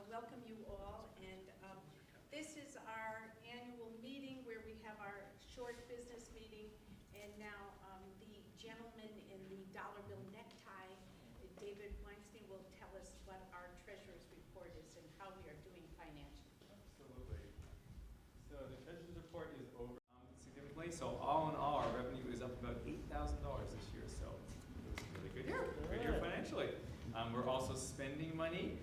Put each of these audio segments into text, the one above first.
welcome you all, and this is our annual meeting where we have our short business meeting, and now the gentleman in the dollar bill necktie, David Weinstein, will tell us what our treasurer's report is and how we are doing financially. Absolutely. So the treasurer's report is over significantly. So all in all, our revenue is up about $8,000 this year. So it was a really good year. Good year financially. We're also spending money.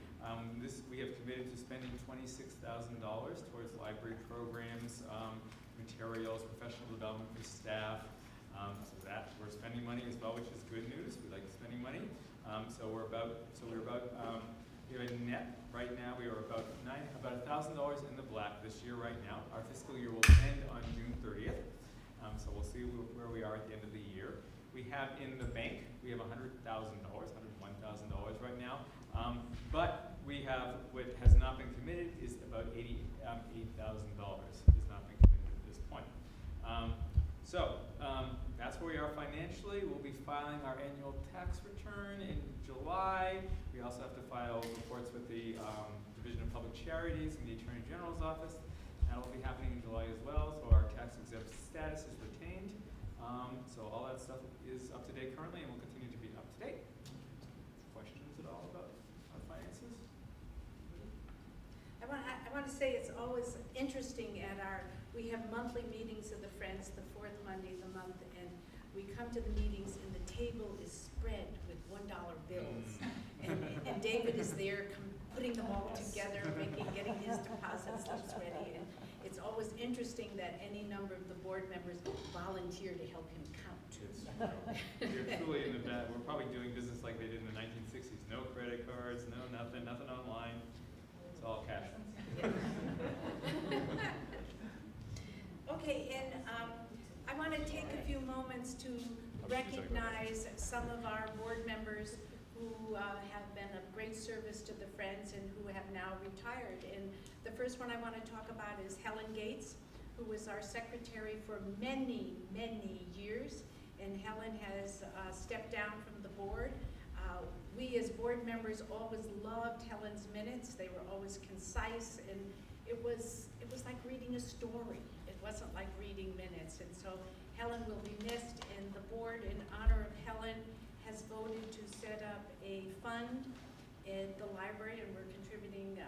We have committed to spending $26,000 towards library programs, materials, professional development for staff. So that we're spending money as well, which is good news. We like spending money. We have a net right now. We are about $1,000 in the black this year right now. Our fiscal year will end on June 30th. So we'll see where we are at the end of the year. We have in the bank, we have $101,000 right now. But we have, what has not been committed is about $88,000 has not been committed at this point. That's where we are financially. We'll be filing our annual tax return in July. We also have to file reports with the Division of Public Charities and the Attorney General's office. That will be happening in July as well, so our tax exempt status is retained. So all that stuff is up to date currently and will continue to be up to date. Questions at all about our finances? I want to say it's always interesting we have monthly meetings of the Friends, the fourth Monday of the month, and we come to the meetings and the table is spread with $1 bills. And David is there putting them all together, getting his deposit slips ready. And it's always interesting that any number of the board members volunteer to help him count. You're truly in the bad. We're probably doing business like they did in the 1960s. No credit cards, no nothing online. It's all cash. Okay, and I want to take a few moments to recognize some of our board members who have been of great service to the Friends and who have now retired. And the first one I want to talk about is Helen Gates, who was our secretary for many, many years. And Helen has stepped down from the board. We as board members always loved Helen's minutes. They were always concise, and it was like reading a story. It wasn't like reading minutes. And so Helen will be missed, and the board, in honor of Helen, has voted to set up a fund in the library, and we're contributing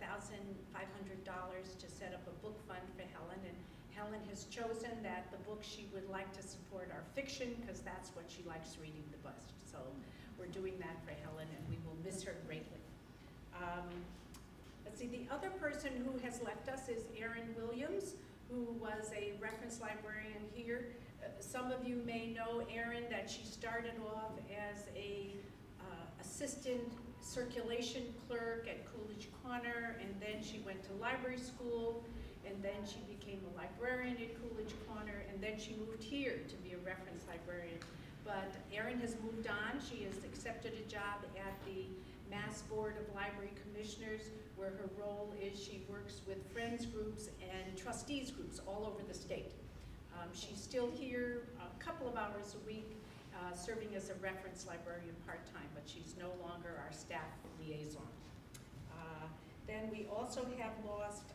$1,500 to set up a book fund for Helen. And Helen has chosen that the book she would like to support are fiction, because that's what she likes reading the best. So we're doing that for Helen, and we will miss her greatly. Let's see, the other person who has left us is Erin Williams, who was a reference librarian here. Some of you may know Erin, that she started off as a assistant circulation clerk at Coolidge Corner, and then she went to library school, and then she became a librarian at Coolidge Corner, and then she moved here to be a reference librarian. But Erin has moved on. She has accepted a job at the Mass Board of Library Commissioners, where her role is she works with friends groups and trustees groups all over the state. She's still here a couple of hours a week, serving as a reference librarian part-time, but she's no longer our staff liaison. Then we also have lost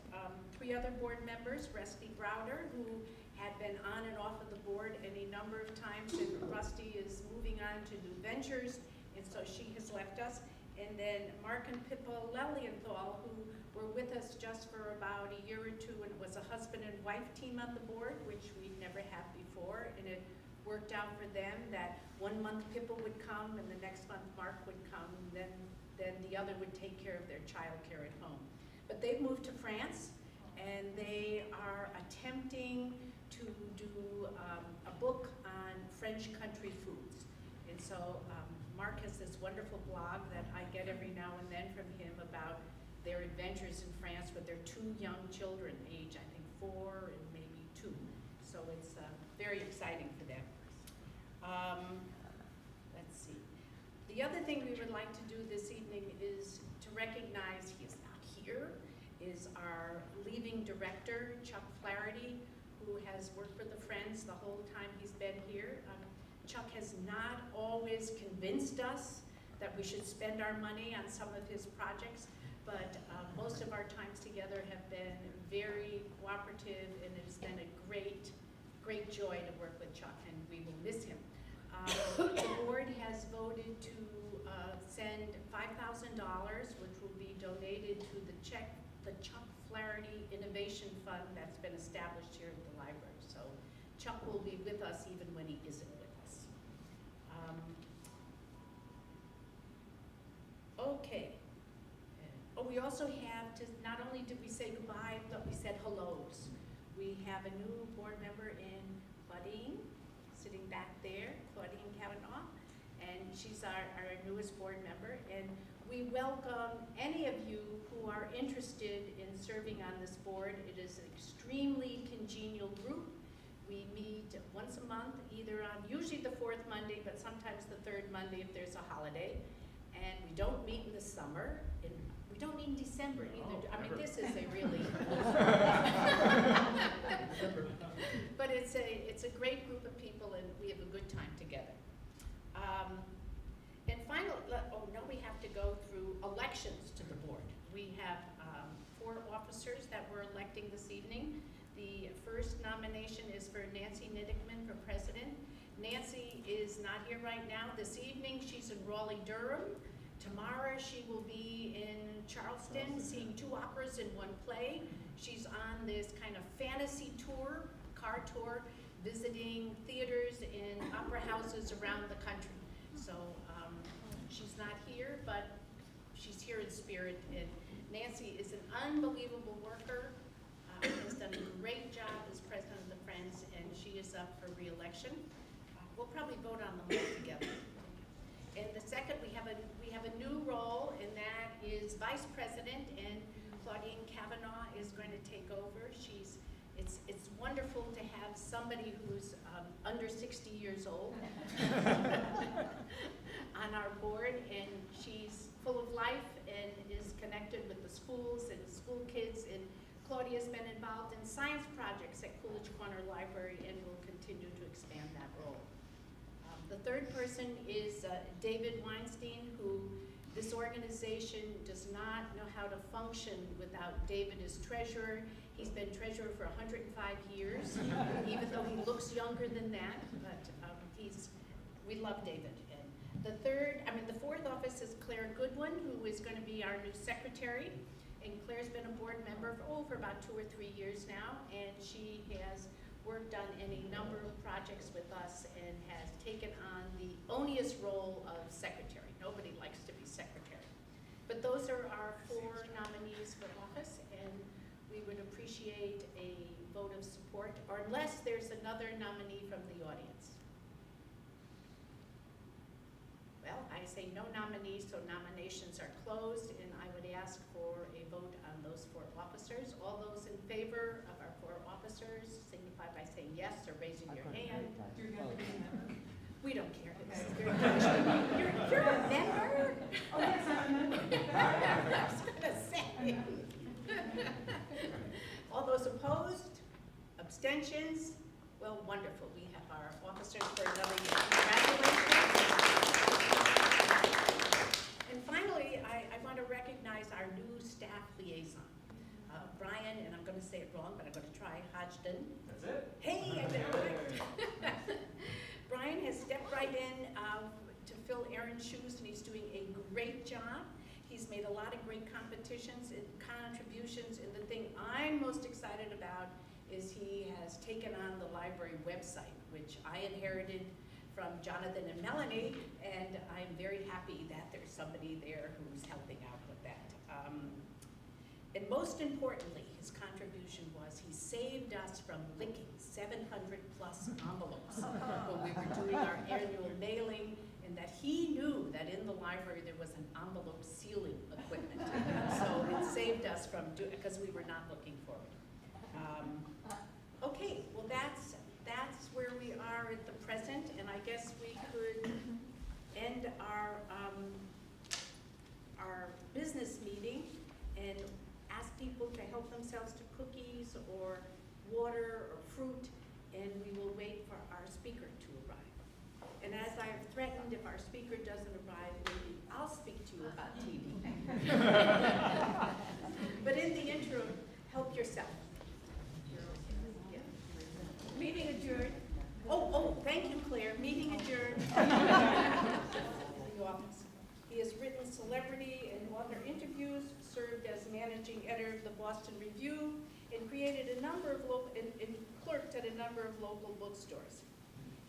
3 other board members, Rusty Browder, who had been on and off of the board any number of times, and Rusty is moving on to new ventures, and so she has left us. And then Mark and Pippa Lelienthal, who were with us just for about a year or two, and it was a husband and wife team on the board, which we'd never had before, and it worked out for them that one month Pippa would come and the next month Mark would come, and then the other would take care of their child care at home. But they've moved to France, and they are attempting to do a book on French country foods. And so Mark has this wonderful blog that I get every now and then from him about their adventures in France with their 2 young children, age I think 4 and maybe 2. So it's very exciting for them. Let's see. The other thing we would like to do this evening is to recognize, he is not here, is our leaving director, Chuck Flaherty, who has worked for the Friends the whole time he's been here. Chuck has not always convinced us that we should spend our money on some of his projects, but most of our times together have been very cooperative, and it's been a great joy to work with Chuck, and we will miss him. The board has voted to send $5,000, which will be donated to the Chuck Flaherty Innovation Fund that's been established here at the library. So Chuck will be with us even when he isn't with us. Okay. Oh, we also have to, not only did we say goodbye, but we said hellos. We have a new board member in Claudine, sitting back there, Claudine Kavanaugh, and she's our newest board member. And we welcome any of you who are interested in serving on this board. It is an extremely congenial group. We meet once a month, either on usually the fourth Monday, but sometimes the third Monday if there's a holiday. And we don't meet in the summer, and we don't meet in December either. I mean, this is a really, but it's a great group of people, and we have a good time together. And finally, now we have to go through elections to the board. We have 4 officers that we're electing this evening. The first nomination is for Nancy Niddickman for president. Nancy is not here right now. This evening, she's in Raleigh-Durham. Tomorrow, she will be in Charleston, seeing 2 operas in 1 play. She's on this kind of fantasy tour, car tour, visiting theaters and opera houses around the country. So she's not here, but she's here in spirit. And Nancy is an unbelievable worker, has done a great job as president of the Friends, and she is up for re-election. We'll probably vote on them all together. And the second, we have a new role, and that is vice president, and Claudine Kavanaugh is going to take over. It's wonderful to have somebody who's under 60 years old on our board, and she's full of life and is connected with the schools and school kids. And Claudia's been involved in science projects at Coolidge Corner Library and will continue to expand that role. The third person is David Weinstein, who this organization does not know how to function without David as treasurer. He's been treasurer for 105 years, even though he looks younger than that, but we love David. And the fourth office is Claire Goodwin, who is going to be our new secretary. And Claire's been a board member for about 2 or 3 years now, and she has worked on any number of projects with us and has taken on the odious role of secretary. Nobody likes to be secretary. But those are our 4 nominees for office, and we would appreciate a vote of support, or unless there's another nominee from the audience. Well, I say no nominees, so nominations are closed, and I would ask for a vote on those 4 officers. All those in favor of our 4 officers signify by saying yes or raising your hand. We don't care. This is very you're a member? Oh, yes, I'm a member. I was going to say. All those opposed? Abstentions? Well, wonderful. We have our officers for another year. Congratulations. And finally, I want to recognize our new staff liaison. Brian, and I'm going to say it wrong, but I'm going to try, Hodgdon. That's it? Hey, I did it right. Brian has stepped right in to fill Aaron's shoes, and he's doing a great job. He's made a lot of great competitions and contributions, and the thing I'm most excited about is he has taken on the library website, which I inherited from Jonathan and Melanie, and I'm very happy that there's somebody there who's helping out with that. And most importantly, his contribution was he saved us from licking 700 plus envelopes when we were doing our annual mailing, and that he knew that in the library there was an envelope sealing equipment. So it saved us from doing, because we were not looking for it. Okay, well that's where we are at the present, and I guess we could end our business meeting and ask people to help themselves to cookies or water or fruit, and we will wait for our speaker to arrive. And as I have threatened, if our speaker doesn't arrive, maybe I'll speak to you about TV. Help yourself. Meeting adjourned. Oh, thank you, Claire. Meeting adjourned. The office. He has written celebrity and author interviews, served as managing editor of the Boston Review, and created a number of and clerked at a number of local bookstores.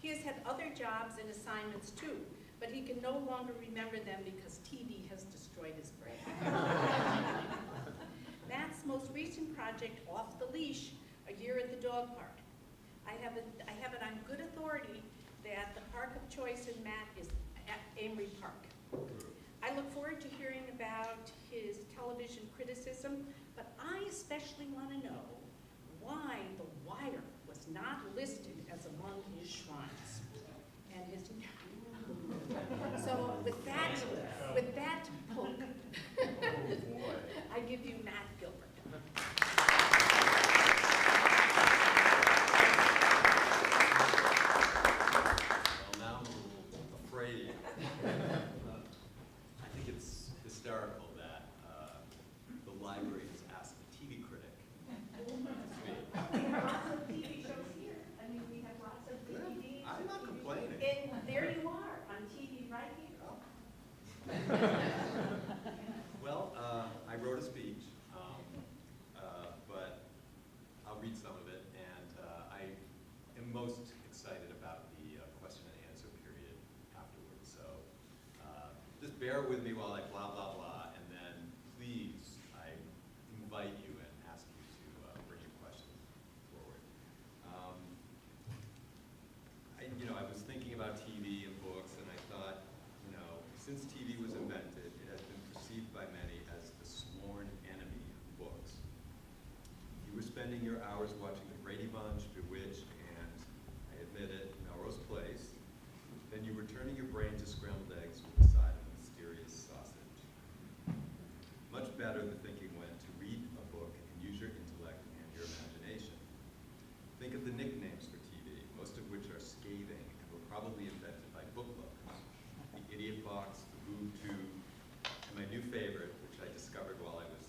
He has had other jobs and assignments too, but he can no longer remember them because TV has destroyed his brain. Matt's most recent project, Off the Leash, a year at the dog park. I have it on good authority that the park of choice in Matt is at Amory Park. I look forward to hearing about his television criticism, but I especially want to know why The Wire was not listed as among his shrines. And his so with that poke, I give you Matt Gilbert. Well, now I'm a little afraid. I think it's hysterical that the library has asked a TV critic to speak. We have lots of TV shows here. I mean, we have lots of DVDs. I'm not complaining. And there you are, on TV right here. Well, I wrote a speech, but I'll read some of it, and I am most excited about the question and answer period afterwards. So just bear with me while I blah, blah, blah, and then please, I invite you and ask you to bring your questions forward. I was thinking about TV and books, and I thought, since TV was invented, it has been perceived by many as the sworn enemy of books. You were spending your hours watching The Brady Bunch, Bewitched, and, I admit it, Melrose Place. Then you were turning your brain to scrambled eggs with the side of a mysterious sausage. Much better, the thinking went, to read a book and use your intellect and your imagination. Think of the nicknames for TV, most of which are scathing and were probably invented by book lovers. The Idiot Box, the Boob Tube, and my new favorite, which I discovered while I was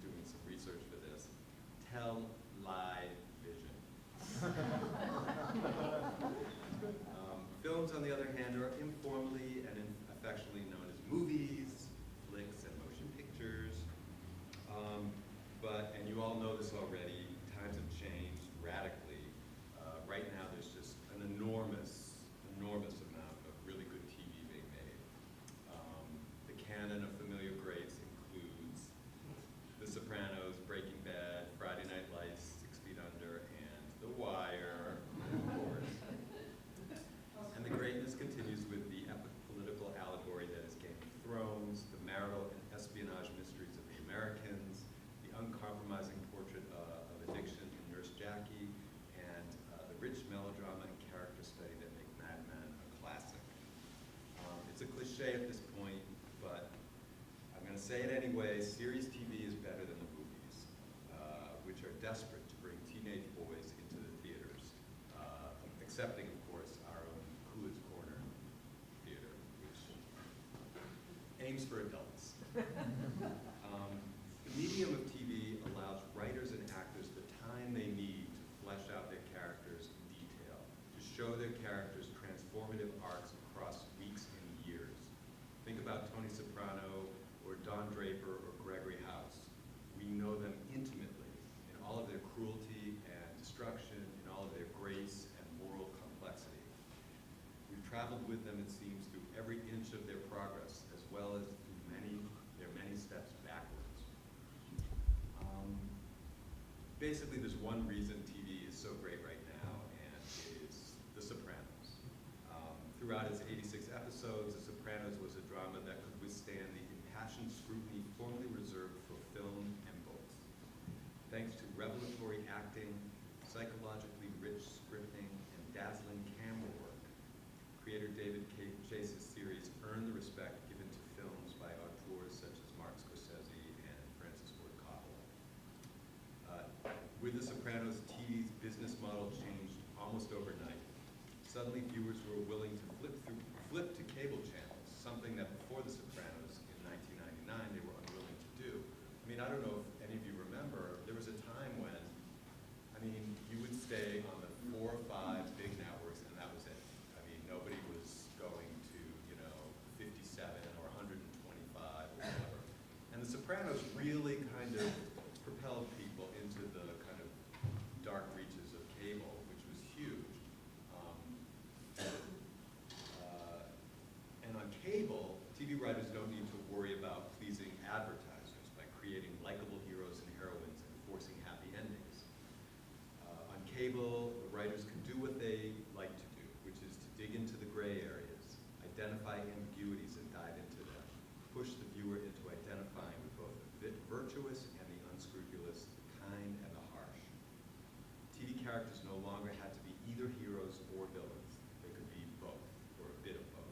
doing some research for this, Tell-Lie-Vision. Films, on the other hand, are informally and affectionately known as movies, flicks, and motion pictures. And you all know this already, times have changed radically. Right now, there's just an enormous amount of really good TV being made. The canon of familiar greats includes The Sopranos, Breaking Bad, Friday Night Lights, 6 Feet Under, and The Wire, of course. And the greatness continues with the epic political allegory that is Game of Thrones, the marital and espionage mysteries of the Americans, the uncompromising portrait of addiction in Nurse Jackie, and the rich melodrama and character study that make Mad Men a classic. It's a cliche at this point, but I'm going to say it anyway. Series TV is better than the movies, which are desperate to bring teenage boys into the theaters, excepting, of course, our own Coolidge Corner Theater, which aims for adults. The medium of TV allows writers and actors the time they need to flesh out their characters in detail, to show their characters transformative arcs across weeks and years. Think about Tony Soprano, or Don Draper, or Gregory House. We know them intimately in all of their cruelty and destruction, in all of their grace and moral complexity. We've traveled with them, it seems, through every inch of their progress, as well as through their many steps backwards. Basically, there's one reason TV is so great right now, and it is The Sopranos. Throughout its 86 episodes, The Sopranos was a drama that could withstand the impassioned scrutiny formerly reserved for film and books. Thanks to revelatory acting, psychologically rich scripting, and dazzling camera work, creator David Chase's series earned the respect given to films by auteurs such as Martin Scorsese and Francis Ford Coppola. With The Sopranos, TV's business model changed almost overnight. Suddenly, viewers were willing to flip to cable channels, something that before The Sopranos in 1999 they were unwilling to do. I mean, I don't know if any of you remember, there was a On cable, TV writers don't need to worry about pleasing advertisers by creating likable heroes and heroines and forcing happy endings. On cable, the writers can do what they like to do, which is to dig into the gray areas, identify ambiguities and dive into them, push the viewer into identifying with both the virtuous and the unscrupulous, the kind and the harsh. TV characters no longer had to be either heroes or villains. They could be both, or a bit of both.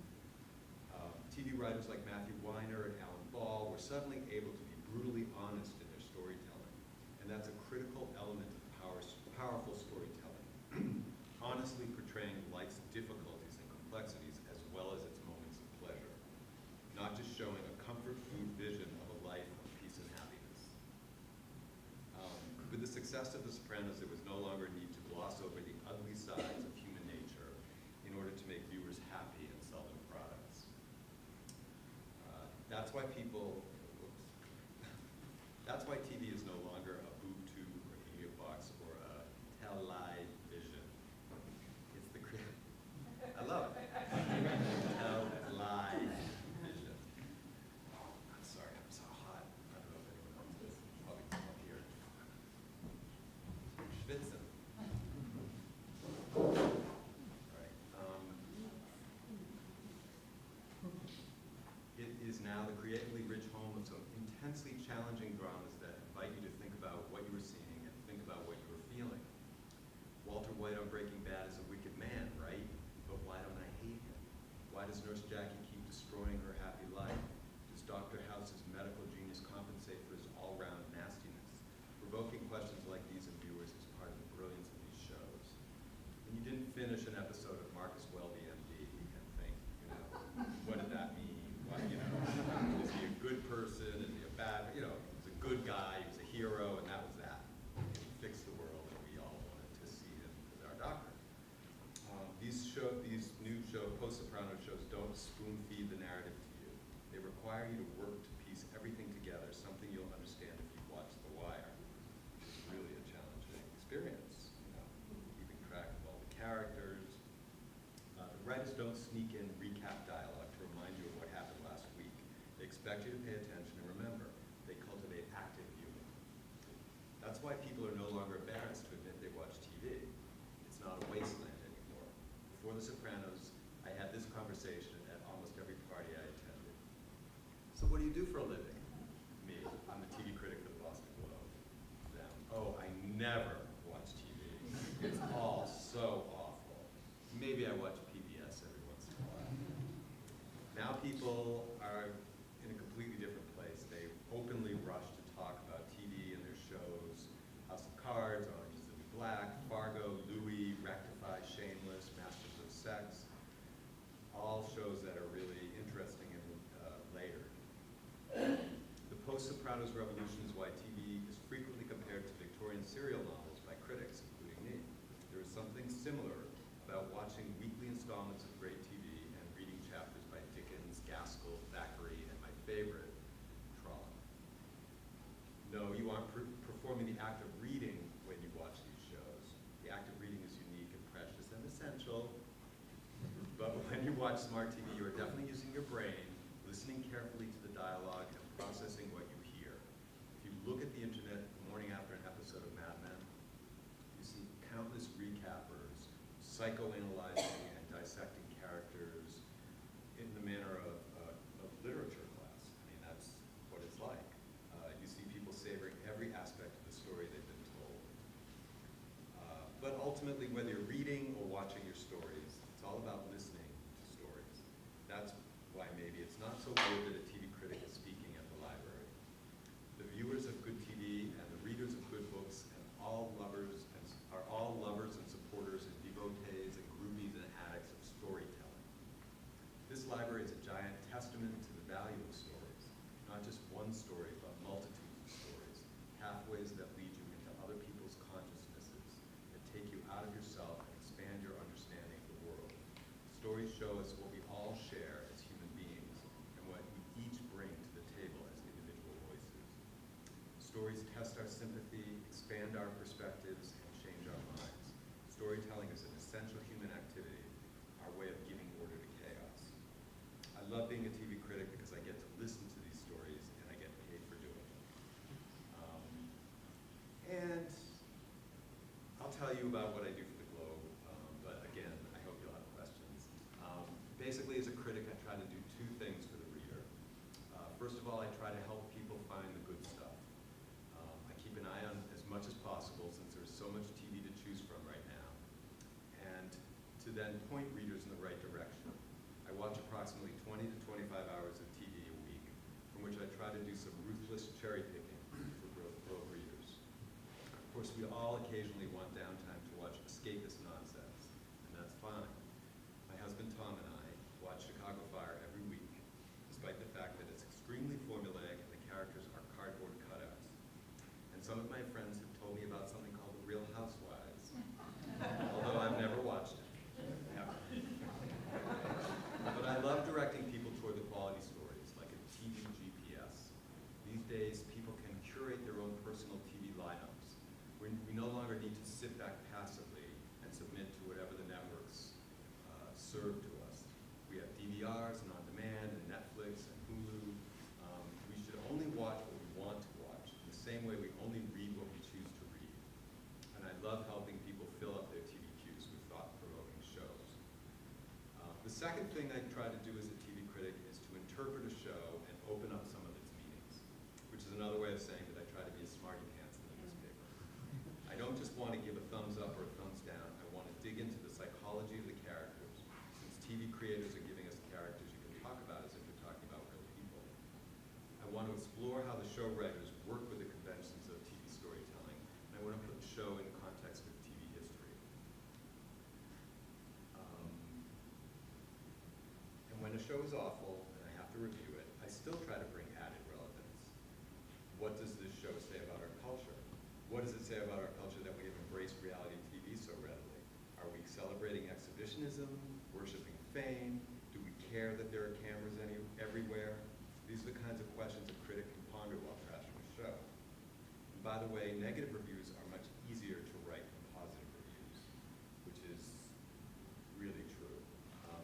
TV writers like Matthew Weiner and Alan Ball were suddenly able to be brutally honest in their storytelling. And that's a critical element of powerful storytelling. Honestly portraying life's difficulties and complexities as well as its moments of pleasure. Not just showing a comfort food vision of a life of peace and happiness. With the success of The Sopranos, there was no longer a need to gloss over the ugly sides of human nature in order to make viewers happy and sell them products. That's why TV is no longer a boob tube or media box or a television. It's the I love it. Television. I'm sorry, I'm so hot. I don't know if anyone else is. Probably come up here. Schwitzen. All right. It is now the creatively rich home of some intensely challenging dramas that invite you to think about what you were seeing and think about what you were feeling. Walter White on Breaking Bad is a wicked man, right? But why don't I hate him? Why does Nurse Jackie keep destroying her happy life? Does Dr. House's medical genius compensate for his all-round nastiness? Provoking questions like these in viewers is part of the brilliance of these shows. And you didn't finish an episode of Marcus Welby, MD, and think, what did that mean? What, is he a good person? Is he a bad, he's a good guy, he was a hero, and that was that. And he fixed the world, and we all wanted to see him as our doctor. These new post-Soprano shows don't spoon-feed the narrative to you. They require you to work to piece everything together, something you'll understand if you've watched The Wire. It's really a challenging experience, keeping track of all the characters. The writers don't sneak in recap dialogue to remind you of what happened last week. They expect you to pay attention and remember. They cultivate active viewing. That's why people are no longer embarrassed to admit they watch TV. It's not a wasteland anymore. Before The Sopranos, I had this conversation at almost every party I attended. So what do you do for a living? Me, I'm the TV critic for the Boston Globe. Them, oh, I never watch TV. It's all so awful. Maybe I watch PBS every once in a while. Now people are in a completely different place. They openly rush to talk about TV and their shows. House of Cards, Orange is the New Black, Fargo, Louis, Rectify, Shameless, Masters of Sex. All shows that are really interesting and later. The post-Sopranos revolution is why TV is frequently compared to Victorian serial novels by critics, including me. There is something similar about watching weekly installments of great TV and reading chapters by Dickens, Gaskell, Thackeray, and my favorite, Trollope. No, you aren't performing the act of reading when you watch these shows. The act of reading is unique and precious and essential. But when you watch smart TV, you are definitely using your brain, listening carefully to the dialogue, and processing what you hear. If you look at the internet the morning after an episode of Mad Men, you see countless recappers psychoanalyzing and dissecting characters in the manner of literature class. I mean, that's what it's like. You see people savoring every aspect of the story they've been told. But ultimately, whether you're reading or watching your stories, it's all about listening to stories. That's why maybe it's not so weird that a TV critic is speaking at the library. The viewers of good TV and the readers of good books are all lovers and supporters and devotees and groupies and addicts of storytelling. This library is a giant testament to the value of stories. Not just one story, but multitudes of stories. Pathways that lead you into other people's consciousnesses, that take you out of yourself and expand your understanding of the world. Stories show us what we all share as human beings and what we each bring to the table as individual voices. Stories test our sympathy, expand our perspectives, and change our minds. Storytelling is an essential human activity, our way of giving order to chaos. I love love being a TV critic because I get to listen to these stories and I get paid for doing it. And I'll tell you about what I do for the Globe, but again, I hope you'll have questions. Basically, as a critic, I try to do two things for the reader. First of all, I try to help people find the good stuff. I keep an eye on as much as possible since there's so much TV to choose from right now, and to then point readers in the right direction. I watch approximately 20 to 25 hours of TV a week, from which I try to do some ruthless cherry picking for Globe readers. Of course, we all occasionally want downtime to watch escapist nonsense, and that's fine. My husband Tom and I watch Chicago Fire every week, despite the fact that it's extremely formulaic and the characters are cardboard cutouts. And some of my friends have told me about something called The Real Housewives, although I've never watched it. Ever. But I love directing people toward the quality stories, like a TV GPS. These days, people can curate their own personal TV lineups. We no longer need to sit back passively and submit to whatever the networks serve to us. We have DVRs and on-demand and Netflix and Hulu. We should only watch what we want to watch, in the same way we only read what we choose to read. And I love helping people fill up their TV queues with thought-provoking shows. The second thing I try to do as a TV critic is to interpret a show and open up some of its meanings, which is another way of saying that I try to be a smarty pants in the newspaper. I don't just want to give a thumbs up or a thumbs down. I want to dig into the psychology of the characters, since TV creators are giving us characters you can talk about as if you're talking about real people. I want to explore how the show writers work with the conventions of TV storytelling, and I want to put the show in context with TV history. And when a show is awful and I have to review it, I still try to bring added relevance. What does this show say about our culture? What does it say about our culture that we have embraced reality TV so readily? Are we celebrating exhibitionism, worshiping fame? Do we care that there are cameras everywhere? These are the kinds of questions a critic can ponder while trashing a show. And by the way, negative reviews are much easier to write than positive reviews, which is really true.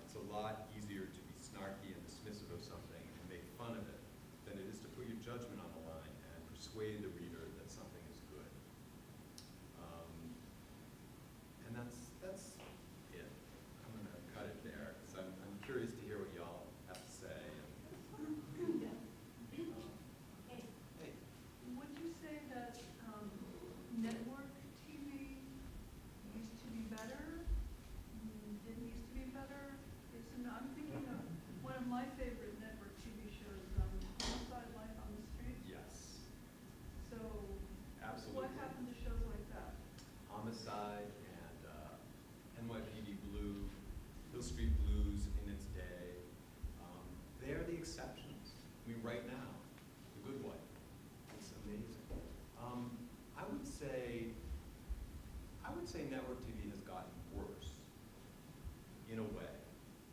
It's a lot easier to be snarky and dismissive of something and make fun of it than it is to put your judgment on the line and persuade the reader that something is good. And that's it. I'm going to cut it there because I'm curious to hear what y'all have to say. Hey. Would you say that network TV used to be better? Didn't used to be better? I'm thinking of one of my favorite network TV shows, Homicide: Life on the Street. Yes, So absolutely. what happened to shows like that? Homicide and NYPD Blue, Hill Street Blues in its day. They're the exceptions. I mean, right now, The Good Wife. It's amazing. I would say network TV has gotten worse in a way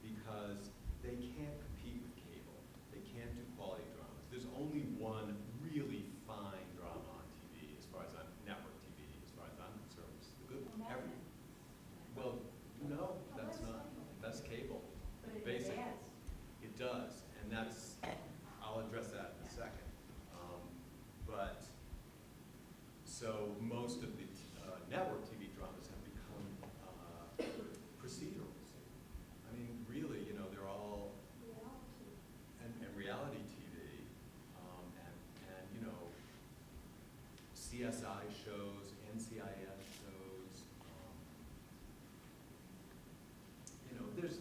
because they can't compete with cable. They can't do quality dramas. There's only one really fine drama on TV as far as network TV, as far as I'm concerned. It's The Good Wife. Well, no, that's not. That's cable. Basically. It does, and I'll address that in a second. So most of the network TV dramas have become procedurals. I mean, really, they're all, and reality TV, and CSI shows, NCIS shows, there's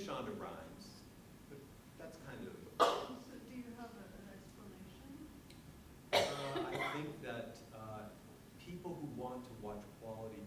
Shonda Rhimes, but that's kind of. So do you have an explanation? I think that people who want to watch quality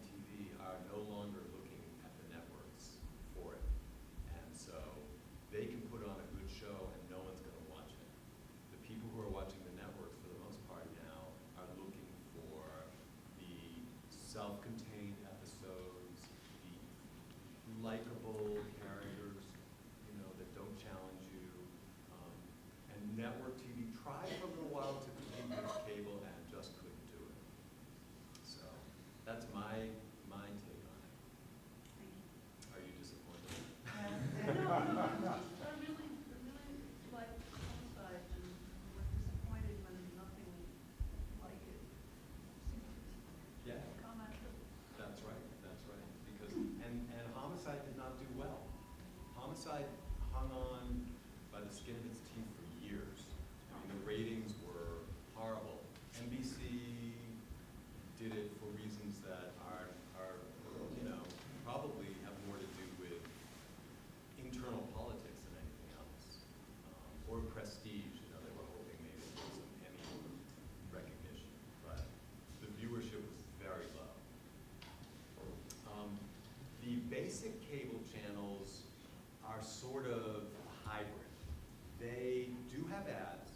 have ads,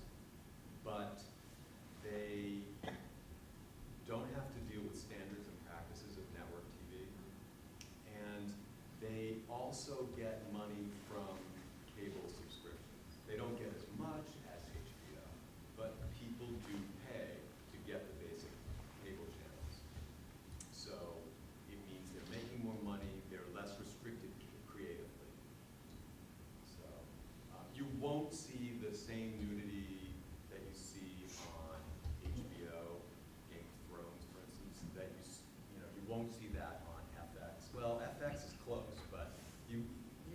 but they don't have to deal with standards and practices of network TV. And they also get money from cable subscriptions. They don't get as much as HBO, but people do pay to get the basic cable channels. So it means they're making more money, they're less restricted creatively. So you won't see the same nudity that you see on HBO, Game of Thrones, for instance, that you won't see that on FX. Well, FX is close, but you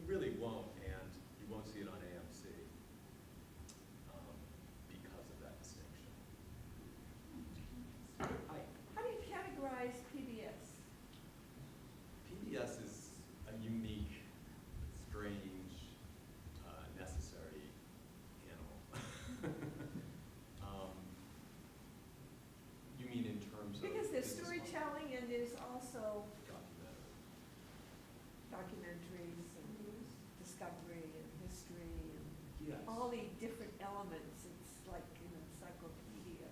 really won't, and you won't see it on AMC because of that distinction. Hi. How do you categorize PBS? PBS is a unique, strange, necessary animal. You mean in terms of Because there's business model? storytelling and there's also Documentary. documentaries and discovery and history and Yes. all the different elements. It's like an encyclopedia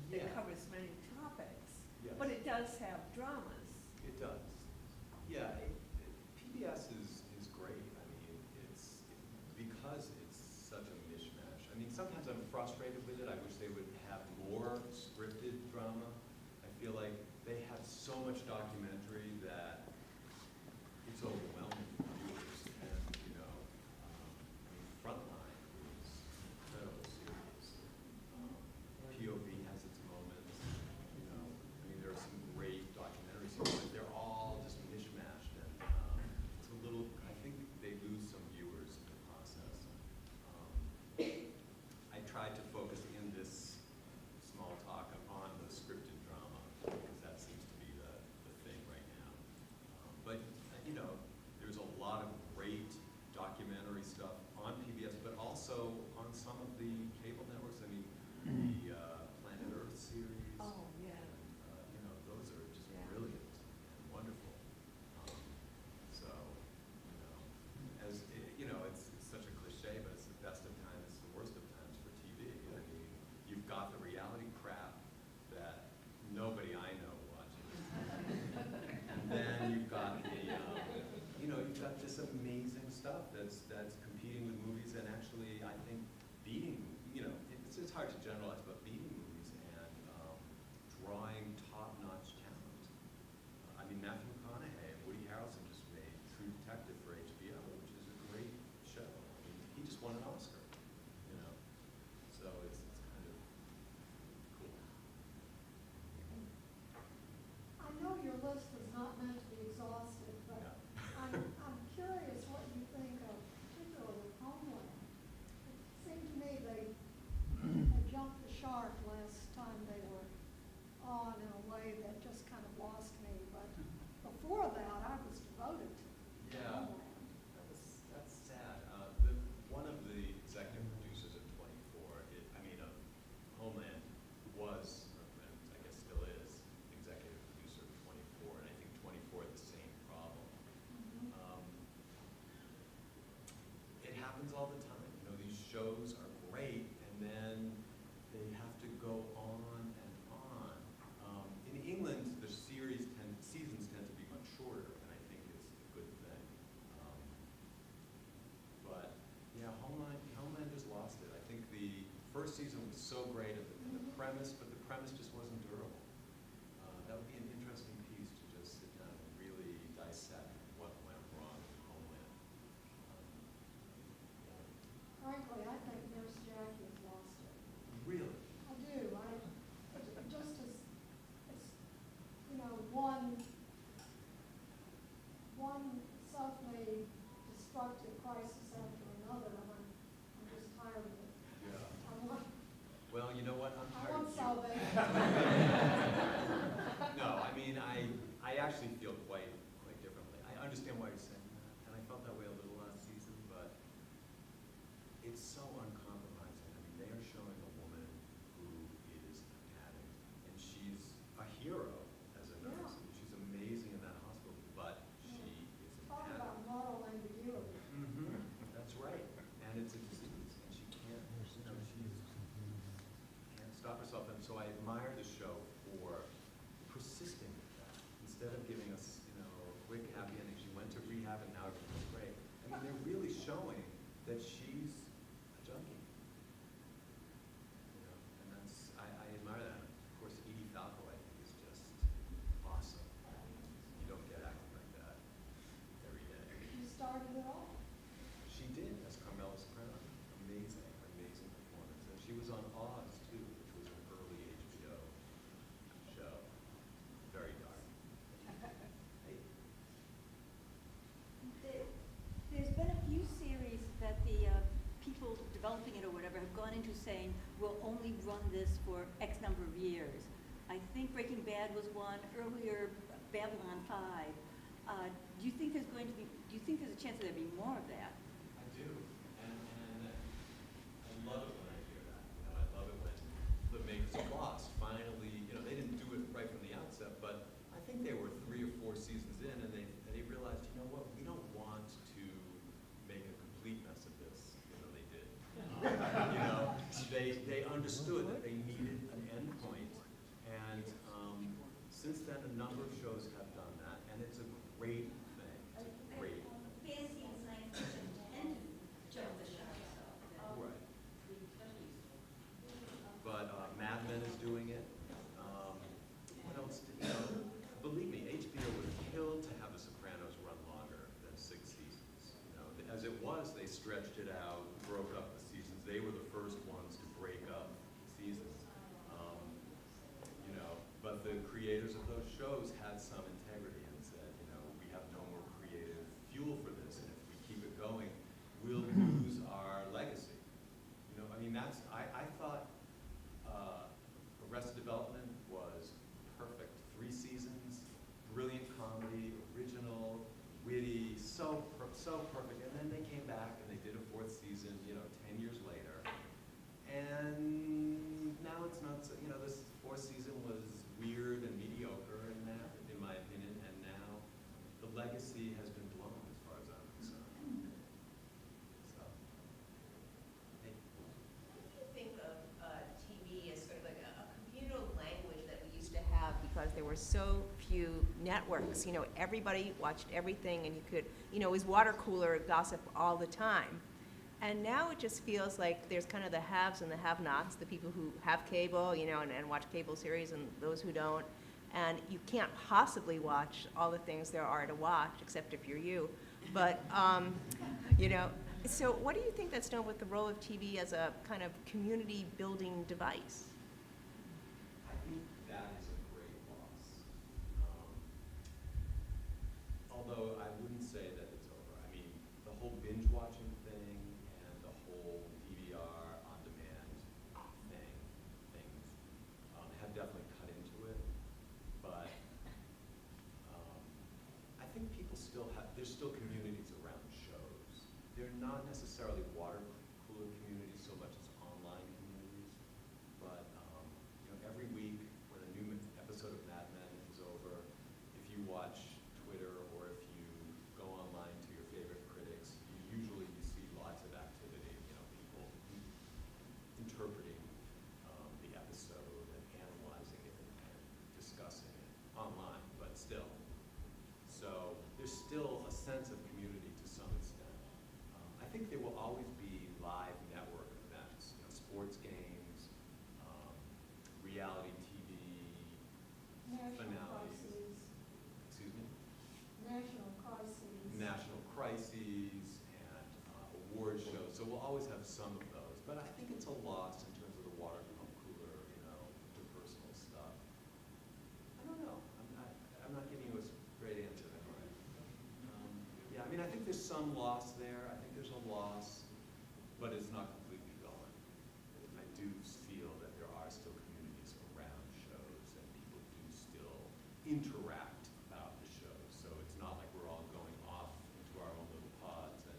that Yeah. covers many topics. Yes. But it does have dramas. It does. Yeah, PBS is great. I mean, because it's such a mishmash. I mean, sometimes I'm frustrated with it. I wish they would have more scripted drama. I feel like they have so much documentary that it's overwhelming for viewers. And, Brookline is incredibly serious. POV has its moments. There are some great documentaries, but they're all just mishmashed, and it's a little. I think they lose some viewers in the process. I tried to focus in this small talk on the scripted drama because that seems to be the thing right now. But there's a lot of great documentary stuff on PBS, but also on some of the cable networks. I mean, the Planet Earth series. Oh, yeah. And, those are just Yeah. brilliant and wonderful. It's such a cliche, but it's the best of times, it's the worst of times for TV. I mean, you've got the reality crap that nobody I know watches. And then you've got you've got this amazing stuff that's competing with movies and actually, I think, beating, it's hard to generalize, but beating movies and drawing top-notch talent. I mean, Matthew McConaughey and Woody Harrelson just made True Detective for HBO, which is a great show. I mean, he just won an Oscar, So it's kind of cool. I know your list is not meant to be exhaustive, but Yeah. I'm curious what you think of, particularly Homeland. It seemed to me they jumped the shark last time they were on in a way that just kind of lost me. But before that, I was devoted to Yeah. Homeland. That's sad. One of the executive producers of 24, of Homeland, was, and I guess still is, executive producer of 24, and I think 24 had the same problem. It happens all the time. These shows are great, and then they have to go on and on. In England, the seasons tend to be much shorter, and I think it's a good thing. But yeah, Homeland just lost it. I think the first season was so great in the premise, but the premise just wasn't durable. That would be an interesting piece to just sit down and really dissect what went wrong with Homeland. Frankly, I think Nurse Jackie has lost it. Really? I do. Just as one self-made destructive crisis after another, and I'm just tired of it. Yeah. I want Well, you know what? I'm I tired want of you. salvation. and now everything's great. I mean, they're really showing that she's a junkie. You know, and that's, I admire that. Of course, Edie Falco, I think, is just awesome. You don't get acting like that every day. You started it all. She did, as Carmela Soprano. Amazing, amazing performance. And she was on Oz, too, which was an early HBO show. Very dark. Hey, There's been a few series that the people developing it or whatever have gone into saying, we'll only run this for X number of years. I think Breaking Bad was one, earlier Babylon 5. Do you think there's a chance that there'll be more of that? I do, and I love it when I hear that. You know, I love it when the makers of Lost finally, you know, they didn't do it right from the outset, but I think they were 3 or 4 seasons in, and they realized, you know what, we don't want to make a complete mess of this, even though they did. You know, they understood that they needed an end point, and since then, a number of shows have done that, and it's a great thing. It's a great. Fantasy and science fiction tend to jump the shark, so. Right. But Mad Men is doing it. What else did you know? Believe me, HBO would kill to have The Sopranos run longer than 6 seasons. You know, as it was, they stretched it out, broke up the seasons. They were the first ones to break up seasons. You know, but the creators of those shows had some integrity and said, you know, we have no more creative fuel for this, and if we keep it going, we'll lose our legacy. You know, I mean, I thought Arrested Development was perfect. 3 seasons, brilliant comedy, original, witty, so perfect. And then they came back and they did a 4th season, you know, 10 years later. And now it's not, you know, this 4th season was weird and mediocre, and now, in my opinion, and now the legacy has been blown as far as I'm concerned. So, hey. What do you think of TV as sort of like a communal language that we used to have because there were so few networks? You know, everybody watched everything, and you could, you know, it was water cooler gossip all the time. And now it just feels like there's kind of the haves and the have-nots, the people who have cable, you know, and watch cable series, and those who don't. And you can't possibly watch all the things there are to watch, except if you're you. But, you know, so what do you think that's done with the role of TV as a kind of community-building device? I think that is a great loss. Although I wouldn't say that it's over. I mean, the whole binge watching thing and the whole DVR on demand things have definitely cut into it. But I think people still have, there's still communities around shows. They're not necessarily water cooler communities so much as online communities. But you know, every week when a new episode of Mad Men is over, if you watch Twitter or if you go online to your favorite critics, you see lots of activity. You know, people interpreting the episode and analyzing it and discussing it online, but still. So there's still a sense of community to some extent. I think there will always be live network events, you know, sports games, reality TV, National finales. crises, Excuse me? national crises. National crises and award shows. So we'll always have some of those. But I think it's a loss in terms of the water cooler, you know, interpersonal stuff. I don't know. I'm not giving you a great answer there, Ryan. Yeah, I mean, I think there's some loss there. I think there's a loss, but it's not completely gone. I do feel that there are still communities around shows, and people do still interact about the shows. So it's not like we're all going off into our own little pods and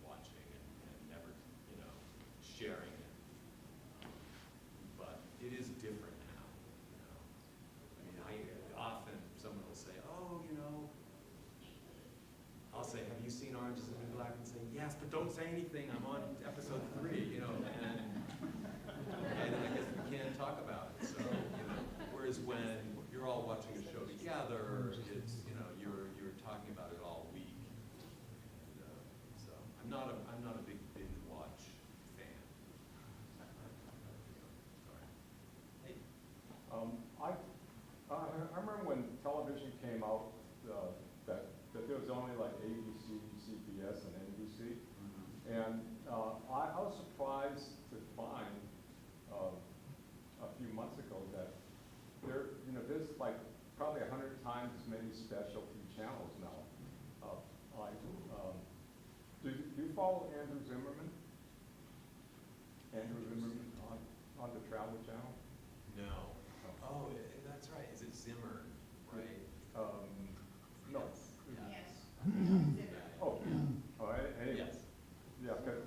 watching and never, you know, sharing it. But it is different now, you know. I mean, often someone will say, oh, you know, I'll say, have you seen Orange is the New Black? And say, yes, but don't say anything. I'm on episode 3. follow Andrew Zimmerman? Andrew Zimmerman on the Travel Channel? No. Oh, that's right. Is it Zimmer, right? No. Yes. Oh, anyway. Yes. Yeah, because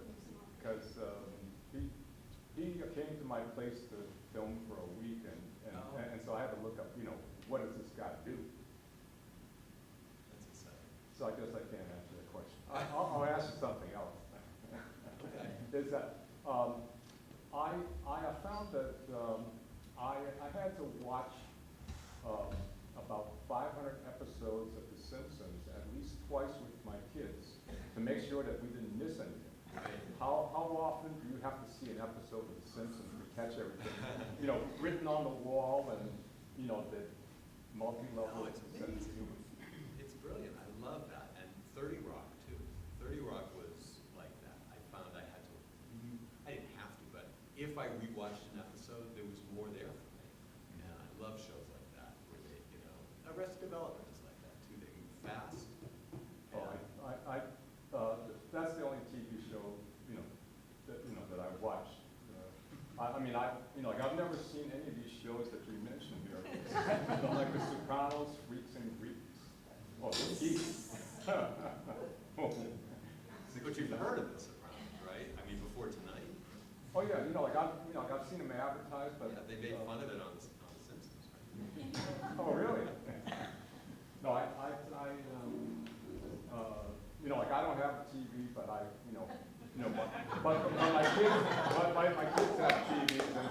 he came to my place to film for a week, Oh. and so I had to look up, what does this guy do? That's exciting. So I guess I can't answer the question. I'll ask you something else. Okay. Is that, I have found that I had to watch about 500 episodes of The Simpsons at least twice with my kids to make sure that we didn't miss anything. Right. How often do you have to see an episode of The Simpsons to catch everything? Written on the wall and, the multi-level Oh, it's sense of amazing. humor. It's brilliant. I love that. And 30 Rock, too. 30 Rock was like that. I found I had to, I didn't have to, but if I rewatched an episode, there was more there for me. And I love shows like that, where they, Arrested Development is like that, too. They move fast. Oh, that's the only TV show, that I watched. I've never seen any of these shows that you mentioned here. Like The Sopranos, Freaks and Greeks. Oh, Geeks. But you've heard of The Sopranos, right? I mean, before tonight. Oh, yeah, I've seen them advertised, but. Yeah, they made fun of it on The Simpsons, right? Oh, really? No, I don't have a TV, but but my kids have TVs, and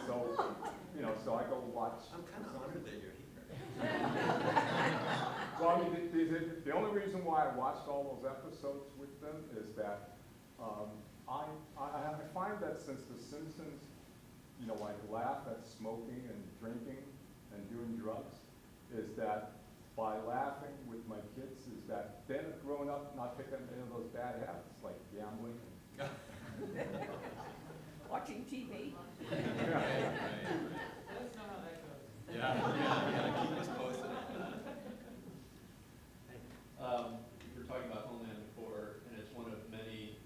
so I go watch. I'm kind of honored that you're here. Well, the only reason why I watched all those episodes with them is that I find that since The Simpsons, I laugh at smoking and drinking and doing drugs, is that by laughing with my kids, is that then growing up, not picking up any of those bad habits like gambling. Watching TV. Yeah. Let us know how that goes. Yeah, keep us posted on that. We were talking about Homeland before, and it's one of many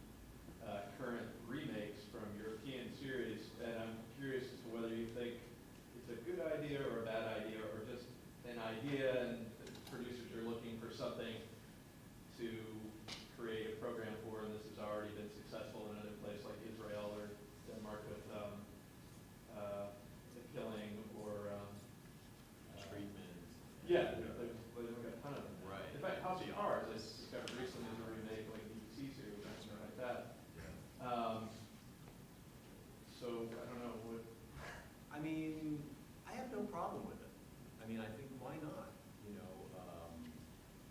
current remakes from European series, and I'm curious as to whether you think it's a good idea or a bad idea, or just an idea and the producers are looking for something to create a program for, and this has already been successful in another place like Israel or Denmark with the killing or Treatment. yeah, they've got a ton of them. Right. In fact, House of Cards, I discovered recently is a remake like a BBC series or something like that. So I don't know what. I mean, I have no problem with it. I mean, I think why not?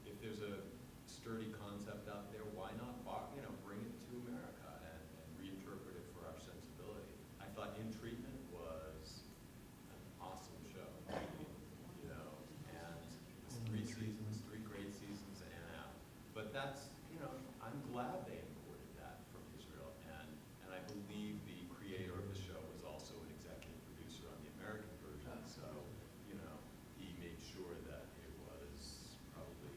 If there's a sturdy concept out there, why not, bring it to America and reinterpret it for our sensibility. I thought In Treatment was an awesome show, and it was 3 seasons, 3 great seasons and out. But that's, I'm glad they imported that from Israel, and I believe the creator of the show was also an executive producer on the American version, so, he made sure that it was probably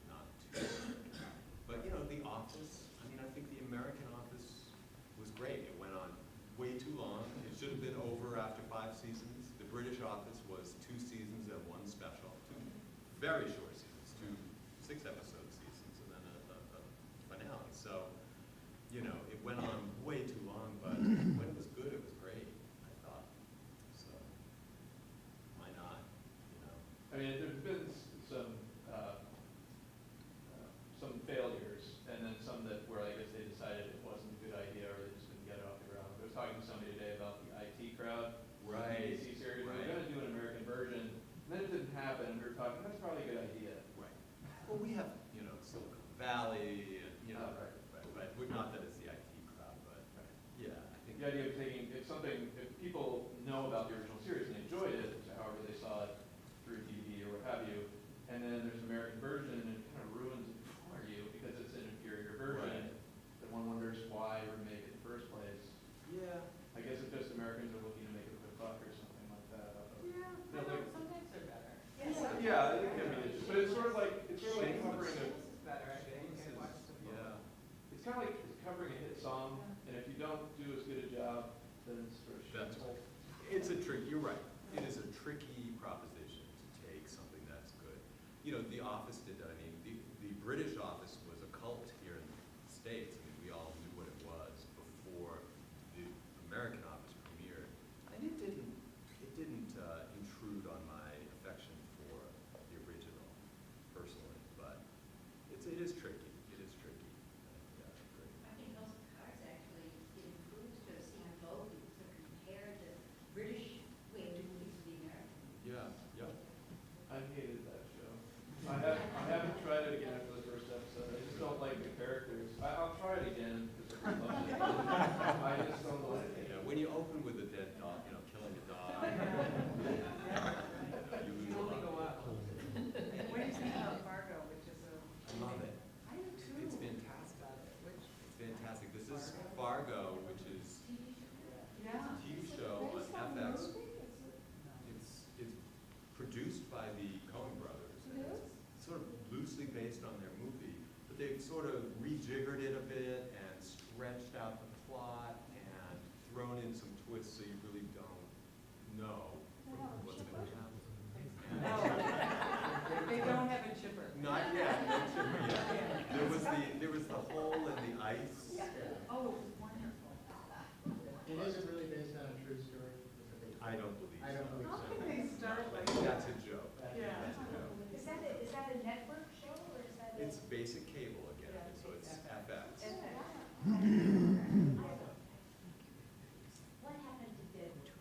not too American. But, The Office, I think the American Office was great. It went on way too long. It should have been over after 5 seasons. The British Office was 2 seasons and 1 special, 2 very short seasons, 2 6-episode seasons, and then a finale. So, it went on way too long, but when it was good, it was great, I thought. So, why not, I mean, there's been some failures, and then some where I guess they decided it wasn't a good idea, or they just didn't get it off the ground. I was talking to somebody today about the IT Crowd, Right, the ABC series. right. We were going to do an American version, and then it didn't happen. And we were talking, that's probably a good idea. Right. Well, we have, Silicon Valley, and, Right. but we're not that it's the IT crowd, but, yeah, I think. The idea of taking, if people know about the original series and enjoyed it, however they saw it through TV or what have you, and then there's an American version and it kind of ruins it for you because it's an inferior version, then one wonders why remake it in the first place. Yeah. I guess it's just Americans are looking to make a quick buck or something like that. Yeah, No, like- sometimes they're better. Yeah, it can be, but it's sort of like covering a, Shameless is better, I think. I watched the Yeah. it's kind of like then sort of That's shameful. It's a trick, you're right. It is a tricky proposition to take something that's good. You know, The Office did that. I mean, the British Office was a cult here in the States. I mean, we all knew what it was before the American Office premiered. And it didn't intrude on my affection for the original, personally. But it is tricky. It is tricky. Yeah, great. I think House of Cards actually, it improves to see both, to compare the British way of doing things to the American. Yeah, yeah. I hated that show. I haven't tried it again after the first episode. I just don't like the characters. I'll try it again because I love it. I just don't like it. Yeah, when you open with a dead dog, you know, killing a dog, you lose a lot. What do you think about Fargo, which is a? I love it. I do too. It's fantastic. Which, It's fantastic. This is Fargo, which is yeah. a TV Is it show on based on the FX. movie? Is it? It's produced by the Coen brothers. It and is? It's sort of loosely based on their movie, but they've sort of rejiggered it a bit and stretched out the plot and thrown in some twists so you really don't know what's going to happen. No, they don't have a chipper. Not yet, no chipper yet. There was the hole in the ice. Oh, wonderful. It isn't really based on a true story? I don't believe so. I don't believe How so. can they start like That's that? a joke. Yeah. That's a joke. Is that a network show or is that a? It's basic cable again, so it's FX. What happened to Deadwood?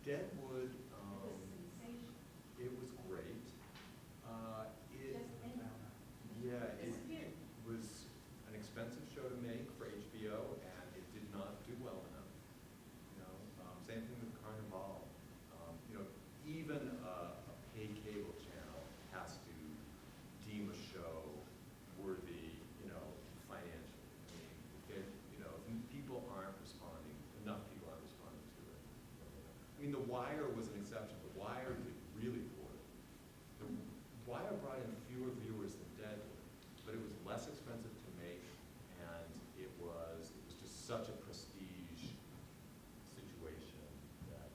Deadwood, It was sensational. it was great. It, Just yeah, it disappeared. was an expensive show to make for HBO, and it did not do well enough. You know, same thing with Carnival. You know, even a paid cable channel has to deem a show worthy, you know, financially. I mean, you know, if people aren't responding, enough people aren't responding to it. I mean, The Wire was an exception. The Wire did really poorly. The Wire brought in fewer viewers than Deadwood, but it was less expensive to make, and it was just such a prestige situation that,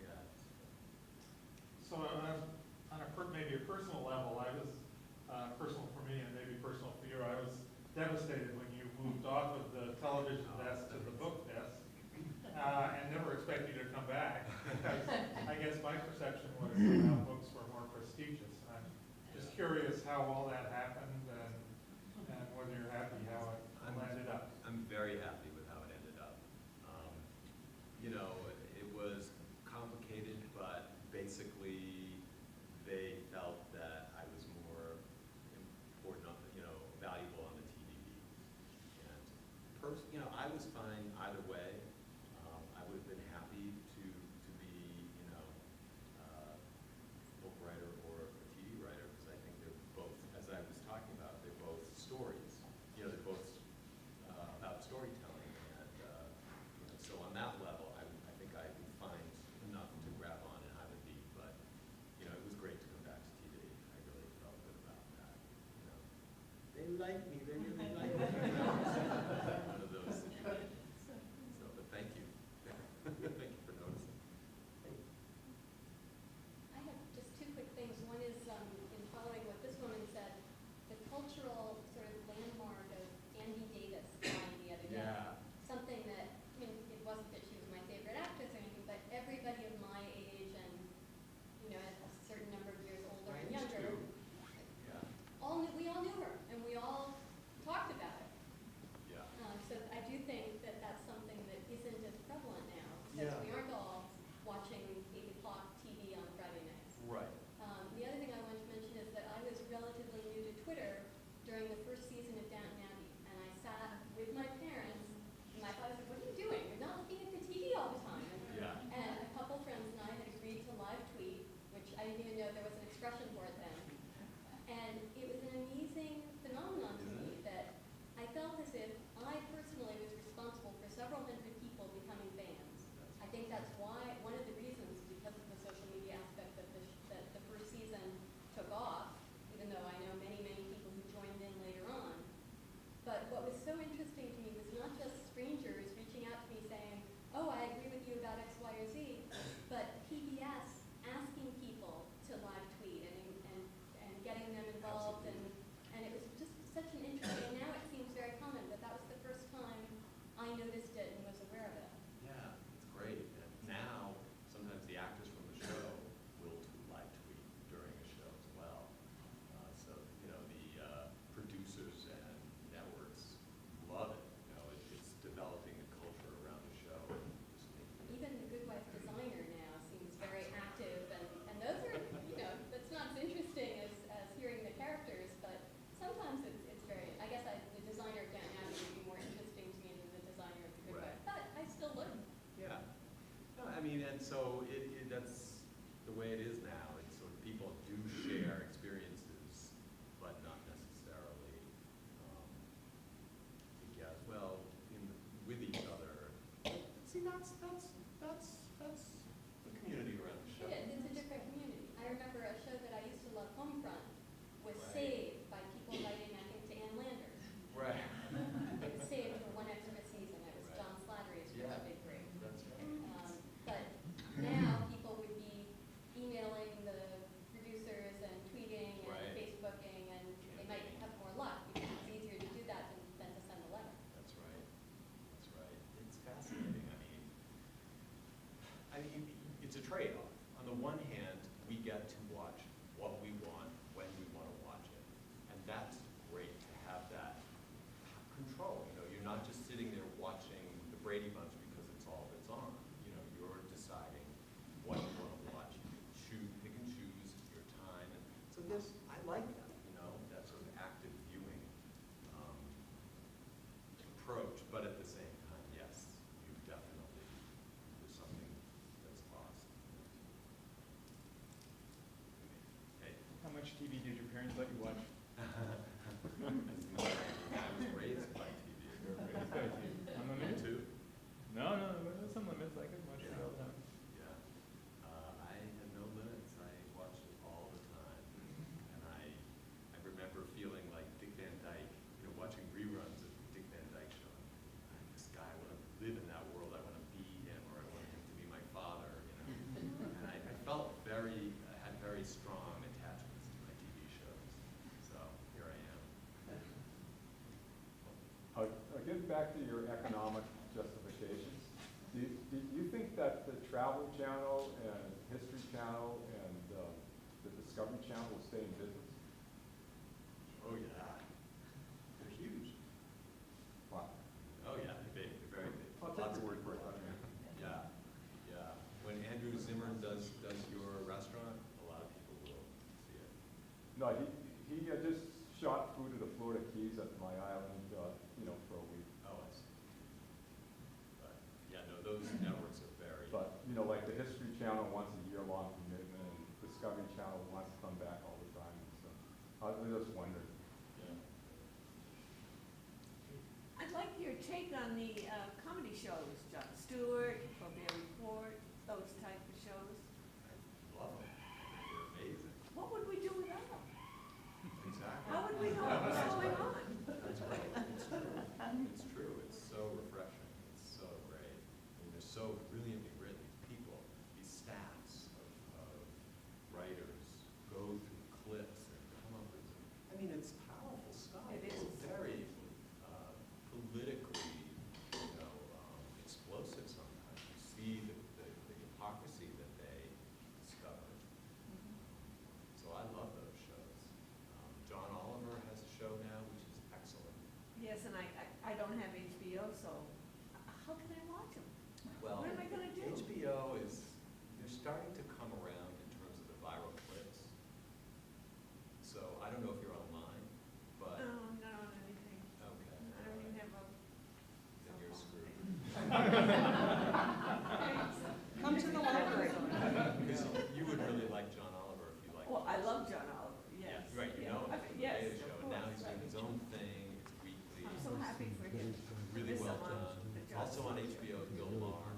yeah. So on maybe a personal level, I was, personal for me and maybe personal for you, I was devastated when you moved off of the television desk to the book desk, and never expect you to come back. Because I guess my perception was somehow books were more prestigious. And I'm just curious how all that happened and whether you're happy how it all ended up. I'm very happy with how it ended up. You know, it was complicated, but basically they felt that I was more important, you know, valuable on the TV. And you know, I was fine either way. I would have been happy to be, you know, book writer or a TV writer, because I think they're both, as I was talking about, they're both stories. You know, they're both about storytelling, and you know, so on that level, I think I can find enough to grab on and either be. But you know, it was great to come back to TV. I really felt good about that. You know, they like me. They really like me. One of those situations. So, but thank you. so that's the way it is now. It's sort of people do share experiences, but not necessarily together. Well, with each other. See, that's the community around the show. It is, it's a different community. I remember a show that I used to love, Homefront, was Right. saved by people writing, I think, to Ann Landers. Right. It was saved for one extra season. It was Right. John Slattery's Yeah. really big break. That's right. But now people would be emailing the producers and tweeting and Right. Facebooking, and they might have more luck because it's easier to do that than to send a letter. That's right. That's right. It's fascinating. I mean, it's a trade-off. On the one hand, we get to watch what we want when we want to watch it, and that's great to have that control. You know, you're not just sitting there watching the Brady Bunch because it's all that's on. You know, you're deciding what you want to watch. You can pick and choose your time, and so I like that. You know, that sort of active viewing approach. But at the same time, yes, you definitely there's something that's lost. Hey. How much TV did your parents let you watch? I was raised by TV. Raised by TV. Unlimited? Too. No, there's some limits. I could watch it all the time. Yeah. I had no limits. I watched it all the time. And I remember feeling like Dick Van Dyke, you know, watching reruns of Dick Van Dyke show. This guy, I want to live in that world. I want to be him, or I want him to be my father, you know. And I felt had very strong attachments to my TV shows. So here I am. Getting back to your economic justifications, do you think that the Travel Channel and History Channel and the Discovery Channel will stay in business? Oh yeah, they're huge. Wow. Oh yeah, they're big. They're very big. I'll take your word for it. I mean, Yeah, yeah. When Andrew Zimmern does your restaurant, a lot of people will see it. no, he just shot food to the Florida Keys at my island, for a week. Oh, I see. But yeah, no, those networks are very. But, like the History Channel wants a year-long commitment, and Discovery Channel wants to come back all the time and stuff. I was just wondering. Yeah. I'd like your take on the comedy shows, Jon Stewart, Colbert Report, those type of shows. I love them. They're amazing. What would we do without them? Exactly. How would we know what was going on? That's right. It's true. It's true. It's so refreshing. It's so great. I mean, they're so brilliantly written. These people, these staffs of writers go through clips and come up with some, I mean, it's powerful stuff. It It's is. very politically, explosive sometimes. You see the hypocrisy that they discover. So I love those shows. John Oliver has a show now, which is excellent. Yes, and I don't have HBO, so how can I watch them? Well, What am I gonna do? HBO they're starting to come around in terms of the viral clips. So I don't know if you're online, but, No, I'm not on anything. okay. I don't even have a. Then you're screwed. Come to the library. Because you would really like John Oliver if you like. Well, I love John Oliver, yes. Yeah, right, you Yeah. know, I mean, yes, Daily of Show, and now course, he's right. doing his own thing, it's weekly. I'm so happy for him. Really Miss well him on done. the job. Also on HBO, Bill Maher.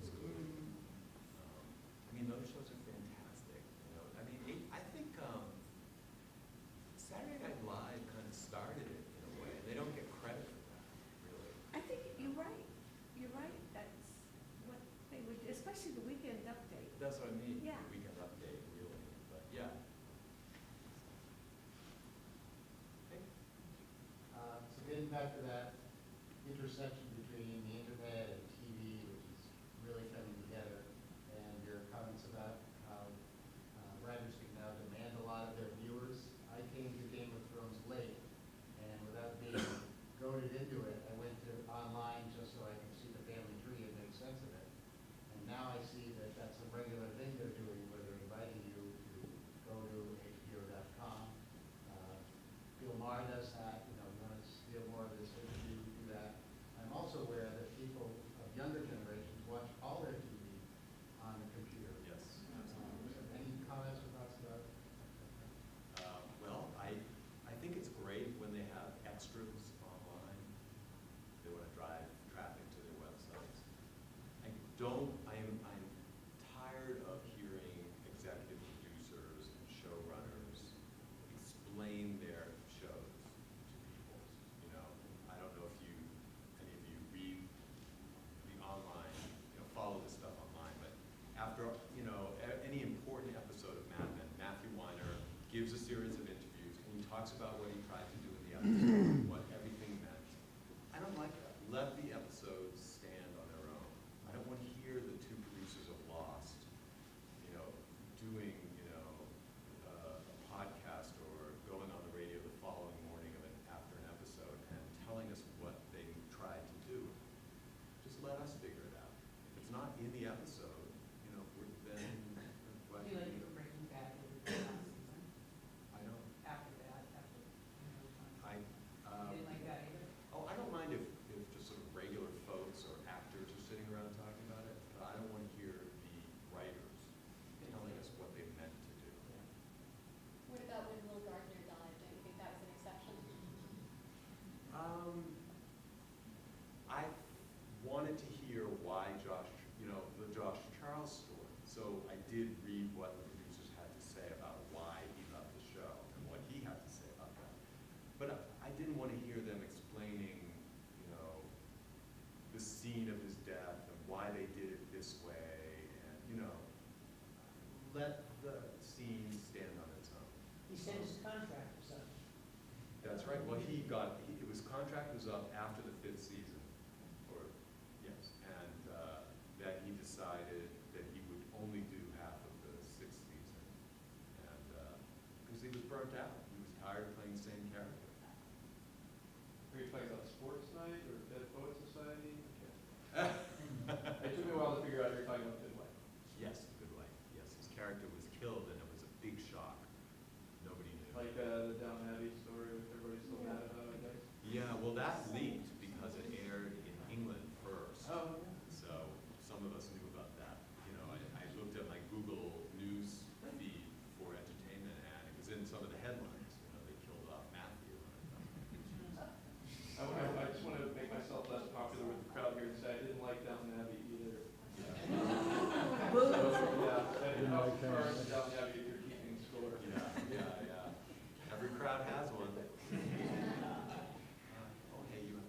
It's good. I mean, those shows are fantastic, I mean, I think Saturday Night Live kind of started it in a way, and they don't get credit for that, really. I think you're right. You're right. That's what they would, especially the Weekend Update. That's what I mean. Yeah. The Weekend Update, really, but yeah. So getting back to that intersection between the internet and TV, which is really coming together, and your comments about how writers can now demand a lot of their viewers. I came to Game of Thrones late, and without being goaded into it, I went to online just so I could see the family tree and make sense of it. And now I see that that's a regular thing they're doing, where they're inviting you to go to HBO.com. Bill Maher does that, you want to steal more of this interview, do that. I'm also aware that people of younger generations watch all their I'm tired of hearing executive producers and showrunners explain their shows to people. You know, I don't know if any of you read the online, follow this stuff online, but after, any important episode of Mad Men, Matthew Weiner gives a series of interviews and he talks about what he tried to do in the episode, what everything meant. I don't like that. Let the episodes stand on their own. I don't want to hear the two producers of Lost, doing, a podcast or going on the radio the following morning after an episode and telling us what they tried to do. Just let us figure it out. If it's not in the episode, then what? You like your Breaking Bad every last season? I don't. After that, after, you I didn't like that either? Oh, I don't mind if just sort of regular folks or actors are sitting around talking about it, but I don't want to hear the writers telling us what they meant to do. What about when Will Gardner died? Don't you think that was an exception? I wanted to hear why the Josh Charles story. So I did read what the producers had to say about why he left the show and what he had to say about that. But I didn't want to hear them explaining, the scene of his death and why they did it this way, and let the scene stand on its own. He said his contract was up. That's right. Well, his contract was up after the 5th season, yes, and that he decided that he would only do half of the 6th season, and because he was burnt out, he was tired of playing the same character. Are you talking about Sports Night or Dead Poet Society? It took me a while to figure out you're talking about Good Life. Yes, The Good Life. Yes, his character was killed, and it was a big shock. Nobody knew. Like the Downton Abbey story, which everybody's still mad about, I guess. Yeah, well, that leaked because it aired in England first. Oh, So some of us knew about that. I looked at my Google News feed for entertainment, and it was in some of the headlines. They killed off Matthew. I just want to make myself less popular with the crowd here and say I didn't like Downton Abbey either. So, yeah, and how far is Downton Abbey if you're keeping score? Yeah. Every crowd has one. Hey, you.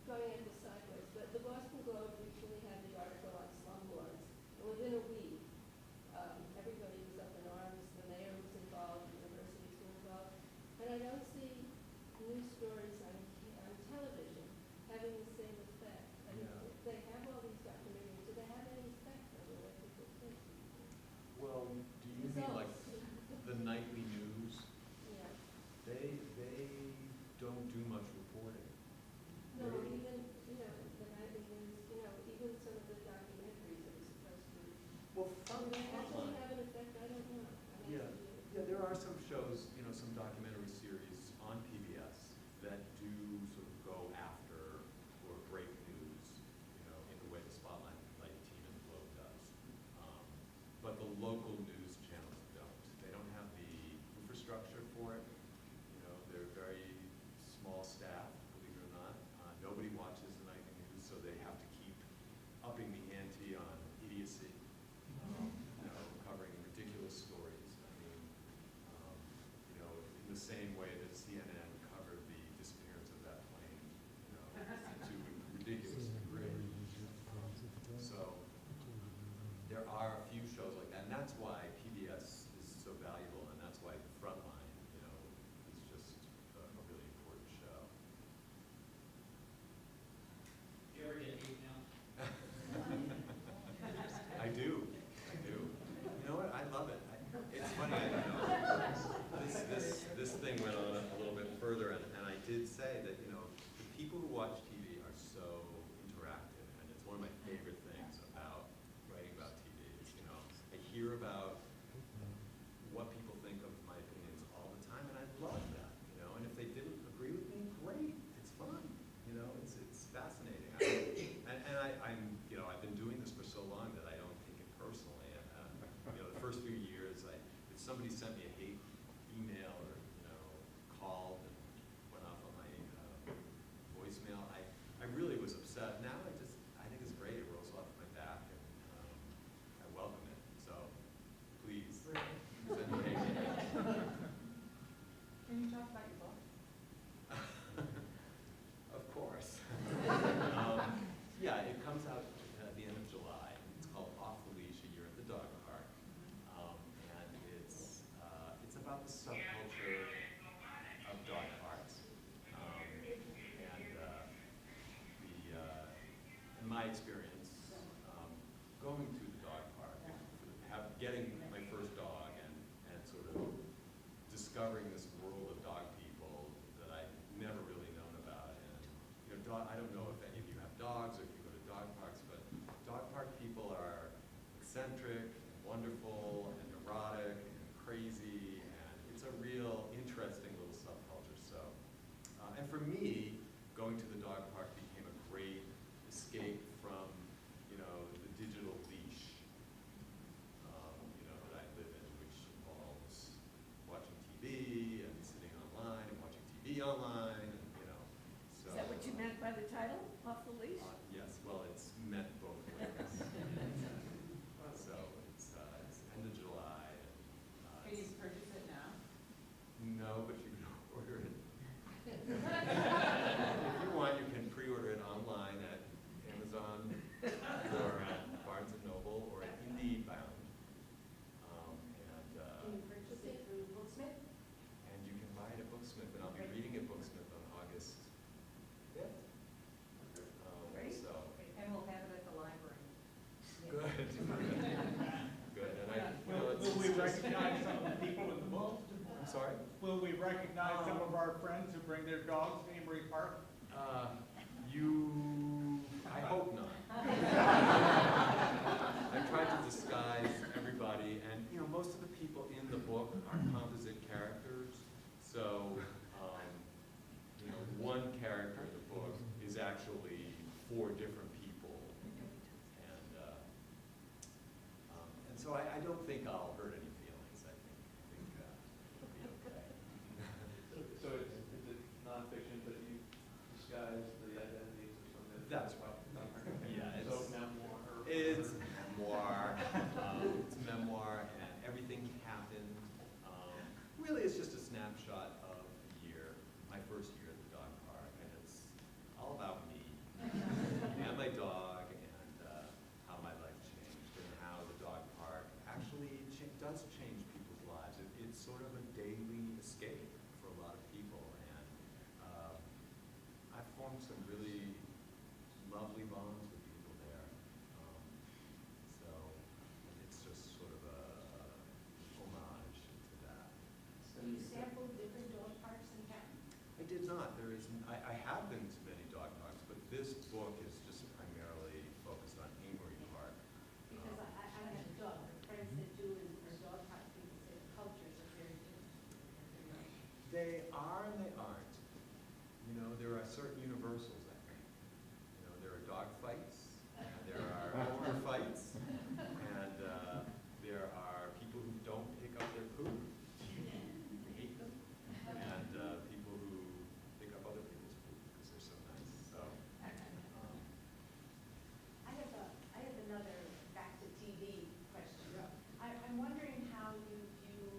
Going into sideways, but the Boston Globe recently had the article on slumlords, and within a week, everybody was up in arms, the mayor was involved, universities were involved, and I don't see news stories on television having the same effect. I mean, they have all these documentaries, do they have any effect on the way people think? Well, do you mean like the nightly news? Yeah. They don't do much reporting. No, even, the nightly news, even some of the documentaries that are supposed to. Well, Do they actually have an effect? I don't know. Yeah, there are some shows, some documentary series on PBS that do sort of go after or break news, in the way the Spotlight team and Globe does. But the local news channels don't. They don't have the infrastructure for it. They're very small staff, believe it or not. Nobody watches the nightly news, so they have to keep upping the ante on idiocy, covering ridiculous stories. I mean, in the same way that CNN covered the disappearance of that plane, to a ridiculous degree. So there are a few shows like that, and that's why PBS is so valuable, and that's why Frontline, is just a really important show. Do you ever get hate mail? I do. You know what? I love it. It's funny. This thing went on a little bit further, and I did say that the people who watch TV are so interactive, and it's one of my favorite things about writing about TV. Is, I hear about what people think of my opinions all the time, and I love that. And if they didn't agree with me, great. It's fun. It's fascinating. I've been doing this for so long that I don't take it personally. The first few years, if somebody sent me a hate email or called and went off on my voicemail, I really was upset. Now I the subculture of dog parks. In my experience, going to the dog park, getting my first dog and sort of discovering this world of dog people that I'd never really known about. And I don't know if any of you have dogs or if you go to dog parks, but dog park people are eccentric and wonderful and neurotic and crazy, and it's a real interesting little subculture. So, and for me, going to the dog park became a great escape from, the digital leash, that I live in, which involves watching TV and sitting online and watching TV online, and, so. Is that what you meant by the title, Off the Leash? Yes, well, it's meant both ways. So it's end of July. Can you purchase it now? No, but you can order it. If you want, you can pre-order it online at Amazon or at Barnes & Noble or at IndieBound. Can you purchase it through Booksmith? And you can buy it at Booksmith, and I'll be reading at Booksmith on August 5th. Great. So, And we'll have it at the library. good. Good, and Will we recognize some of the people in the book? I'm sorry? Will we recognize some of our friends who bring their dogs to Amory Park? I hope not. I tried to disguise everybody, and most of the people in the book are composite characters. So, one character in the book is actually 4 different people, and so I don't think I'll hurt any feelings. I think it'll be okay. So is it nonfiction, but you disguise the identities of some of the. That's right. Yeah, So memoir. It's memoir. It's memoir, and everything happened. Really, it's just a snapshot of the year, my first year at the dog park, and it's all about me and my dog, and how my life changed, and how the dog park actually does change people's lives. It's sort of a daily escape for a lot of people, and I've formed some really lovely bonds with people there. So it's just sort of a homage to that. Do you sample different dog parks in town? I did not. I have been to many dog parks, but this book is just primarily focused on Amory Park. Because I don't have a dog, but friends that do are dog park people say the cultures are very different. They are and they aren't. There are certain universals, I think. There are dog fights, and there are owner fights, and there are people who don't pick up their poop. I hate them. And people who pick up other people's poop because they're so nice. So, I have another back to TV question. I'm wondering how you view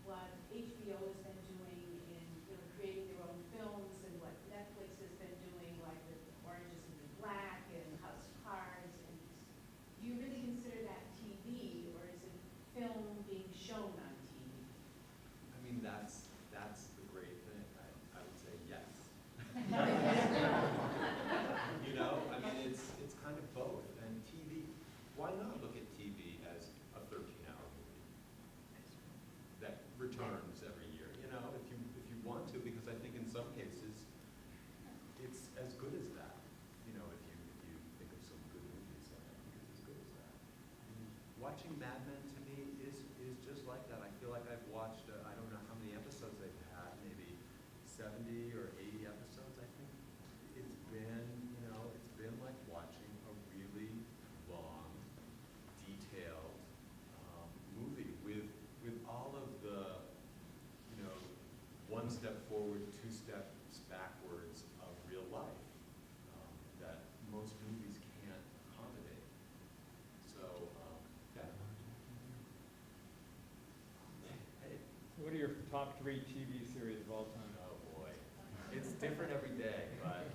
what HBO has been doing in, creating their own films, and what Netflix has been doing, like with Orange is the New Black and House of Cards. And do you really consider that TV, or is it film being shown on TV? I mean, that's the great thing. I would say yes. I mean, it's kind of both. And TV, why not look at TV as a 13-hour movie that returns every year? If you want to, because I think in some cases it's as good as that. If you think of some good movies, I think it's as good as that. Watching Mad Men to me is just like that. I feel like I've watched, I don't know how many episodes they've had, maybe 70 or 80 episodes, I think. It's been like watching a really long, detailed movie with all of the, one step forward, 2 steps backwards of real life that most movies can't accommodate. So, yeah. Hey. What are your top 3 TV series of all time? Oh boy, it's different every day, but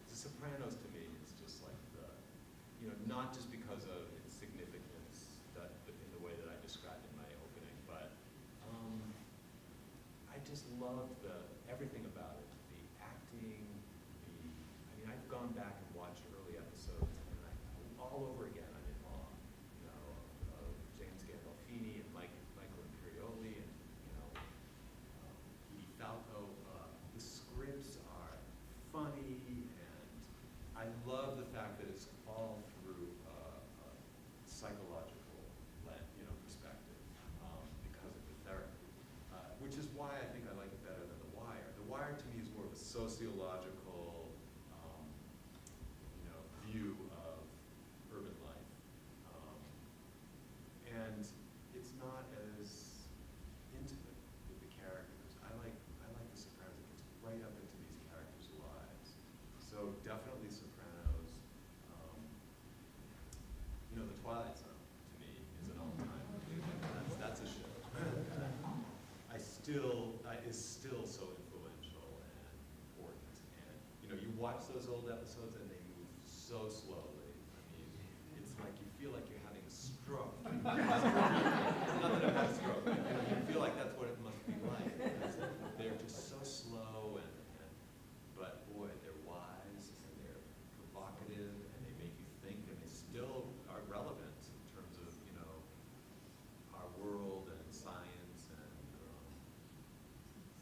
The Sopranos to me is just like not just because of its significance in the way that I described in my opening, but loved everything about it. The acting, I've gone back and watched early episodes, and all over again, I'm in awe, of James Gandolfini and Michael Imperioli, and, Edie Falco. The scripts are funny, and I love the fact that it's all through a psychological perspective, because of the therapy, which is why I think I like it better than The Wire. The Wire to me is more of a sociological, view of urban life, and it's not as intimate with the characters. I like The Sopranos. It gets right up into these characters' lives. So definitely Sopranos. The Twilight Zone to me is an all-time. That's a show. Is still so influential and important. And you watch those old episodes and they move so slowly. It's like you feel like you're having a stroke. Not that I've had a stroke. You feel like that's what it must be like. They're just so slow, but boy, they're wise and they're provocative and they make you think, and they still are relevant in terms of our world and science and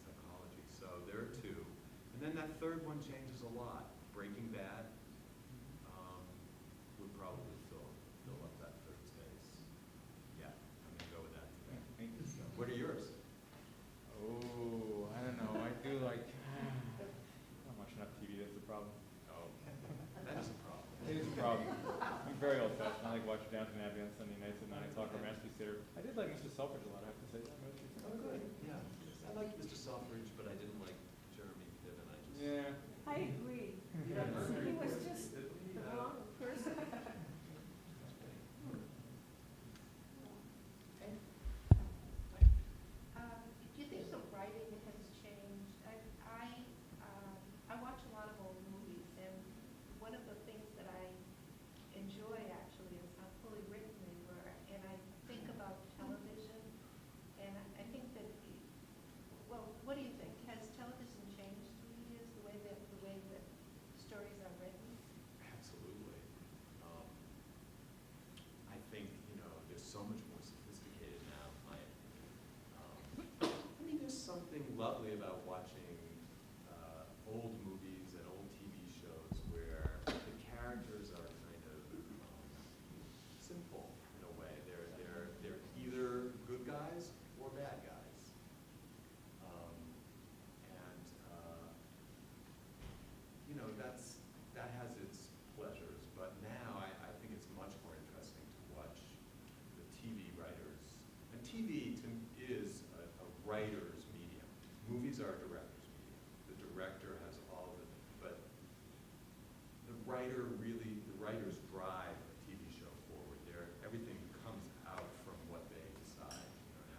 psychology. So there are two, and then that third one changes a lot. Breaking Bad would probably fill up that third space. Yeah, I'm gonna go with that today. Thank you. What are yours? Oh, I don't know. I do like. I don't watch enough TV. That's the problem. Oh, that is a problem. It is a problem. I'm very old-fashioned. I like watching Downton Abbey on Sunday nights at 9 o'clock or Masterpiece Theater. I did like Mr. Selfridge a lot. I have to say that. Oh, good. Yeah, I liked Mr. Selfridge, but I didn't like Jeremy Piven. Yeah. I agree. He was just the wrong person. Do you think the writing has changed? I watch a lot of old movies, and one of the things that I enjoy actually is how fully written they were. And I think about television, and I think that, what do you think? Has television changed through the years, the way that stories are written? Absolutely. I think, there's so much more sophisticated now, in my opinion. There's something lovely about watching old movies and old TV shows where the characters are kind of simple in a way. They're either good guys or bad guys. That has its pleasures, but now I think it's much more interesting to watch the TV writers. And TV is a writer's medium. Movies are a director's medium. The director has all of it, but the writers drive a TV show forward. Everything comes out from what they decide,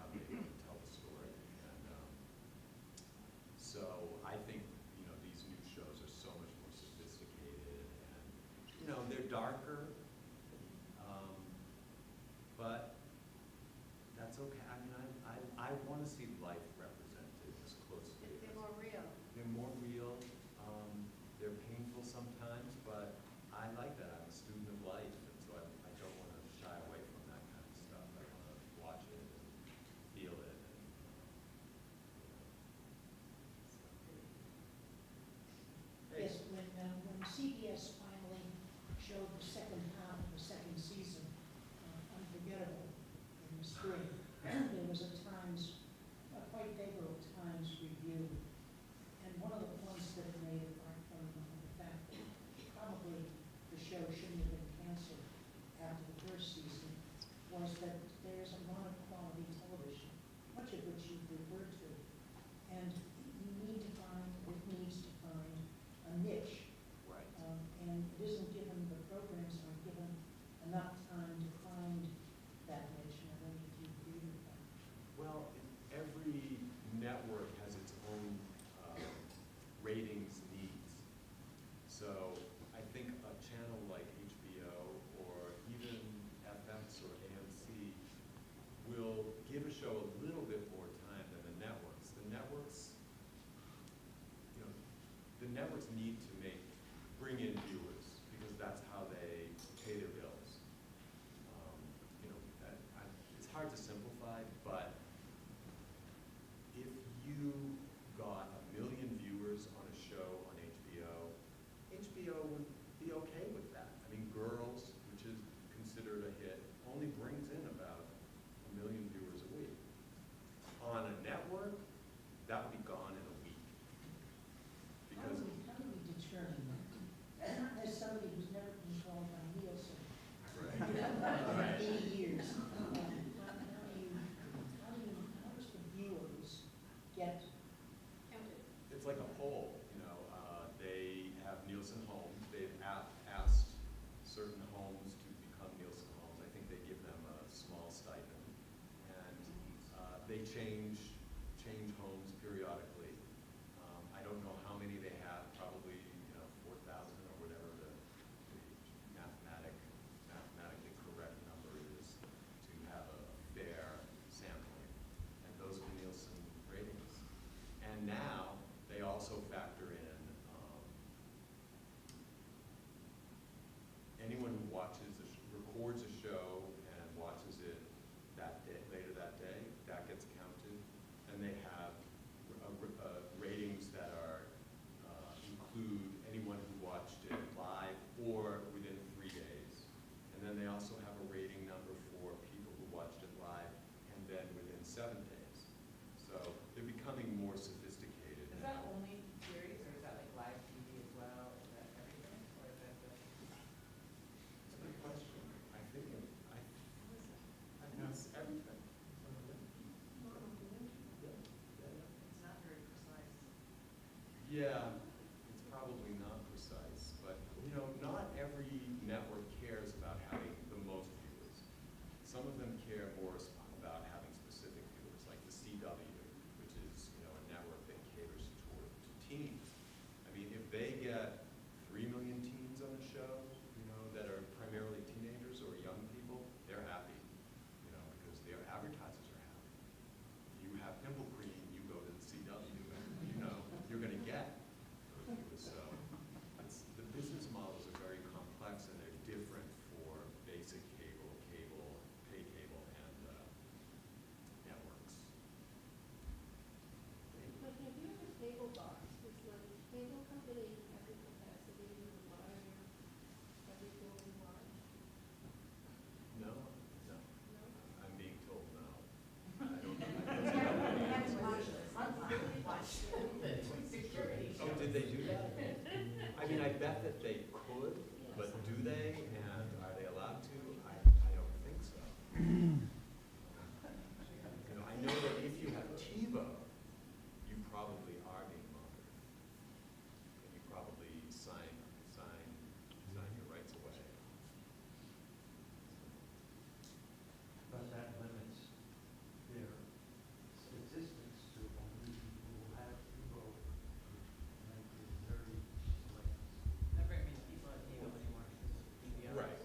how they tell the story. And so I think these new shows are so much more sophisticated, and they're darker, but that's okay. I want to see life represented as closely. They're more real. They're more real. They're painful sometimes, but I like that. I'm a student of life, and so I don't want to shy away from that kind of stuff. I want to watch it and feel it. Yes, when CBS finally showed the second networks need to bring in viewers, because that's how they pay their bills. You know, it's hard to simplify, but if you got 1 million viewers on a show on HBO would be okay with that. I mean, Girls, which is considered a hit, only brings in about 1 million viewers a week. On a network, that would be gone in a week. Because How do we determine that? As somebody who's never been called by Nielsen for 80 years, how does the viewers get Counted. it's like a poll, you know, they have Nielsen homes, they've asked certain homes to become Nielsen homes. I think they give them a small stipend, and they change homes periodically. I don't know how many they have, probably, you know, 4,000 or whatever the mathematically correct number is to have a fair sampling. And those are the Nielsen ratings. And now, they also factor in anyone who records a show and watches it that day, later that day, that gets counted. And they have ratings that include anyone who watched it live or within 3 days. And then they also have a rating number for people who watched it live and then within 7 days. So they're becoming more sophisticated Is now. that only series, or is that like live TV as well? Is that everything, or is that the? That's a good question. I think it's everything. It's not very precise. Yeah, it's probably not precise, but you know, not every network cares about having the most viewers. Some of them care more about having specific viewers, like the CW, which is, you know, a network that caters to teens. I mean, if they get 3 million teens on a show, you know, that are primarily teenagers or young people, they're happy, you know, because their advertisers are happy. If you have pimple cream, you go to the CW, and you know you're going to get those viewers. So the business models are very complex, and they're different for basic cable, pay cable, and networks. But have you ever cable box, does the cable company have the capacity to monitor everything we watch? No. No? I'm being told no. I don't know. Security. Oh, did they do that? I mean, I bet that they could, but do they, and are they allowed to? I don't think so. You know, I know that if you have TiVo, you probably are being monitored. And you probably sign your rights away. But that limits their statistics to only people who have TiVo, and make it very select. Not very many people have cable anymore, because of DVR. Right.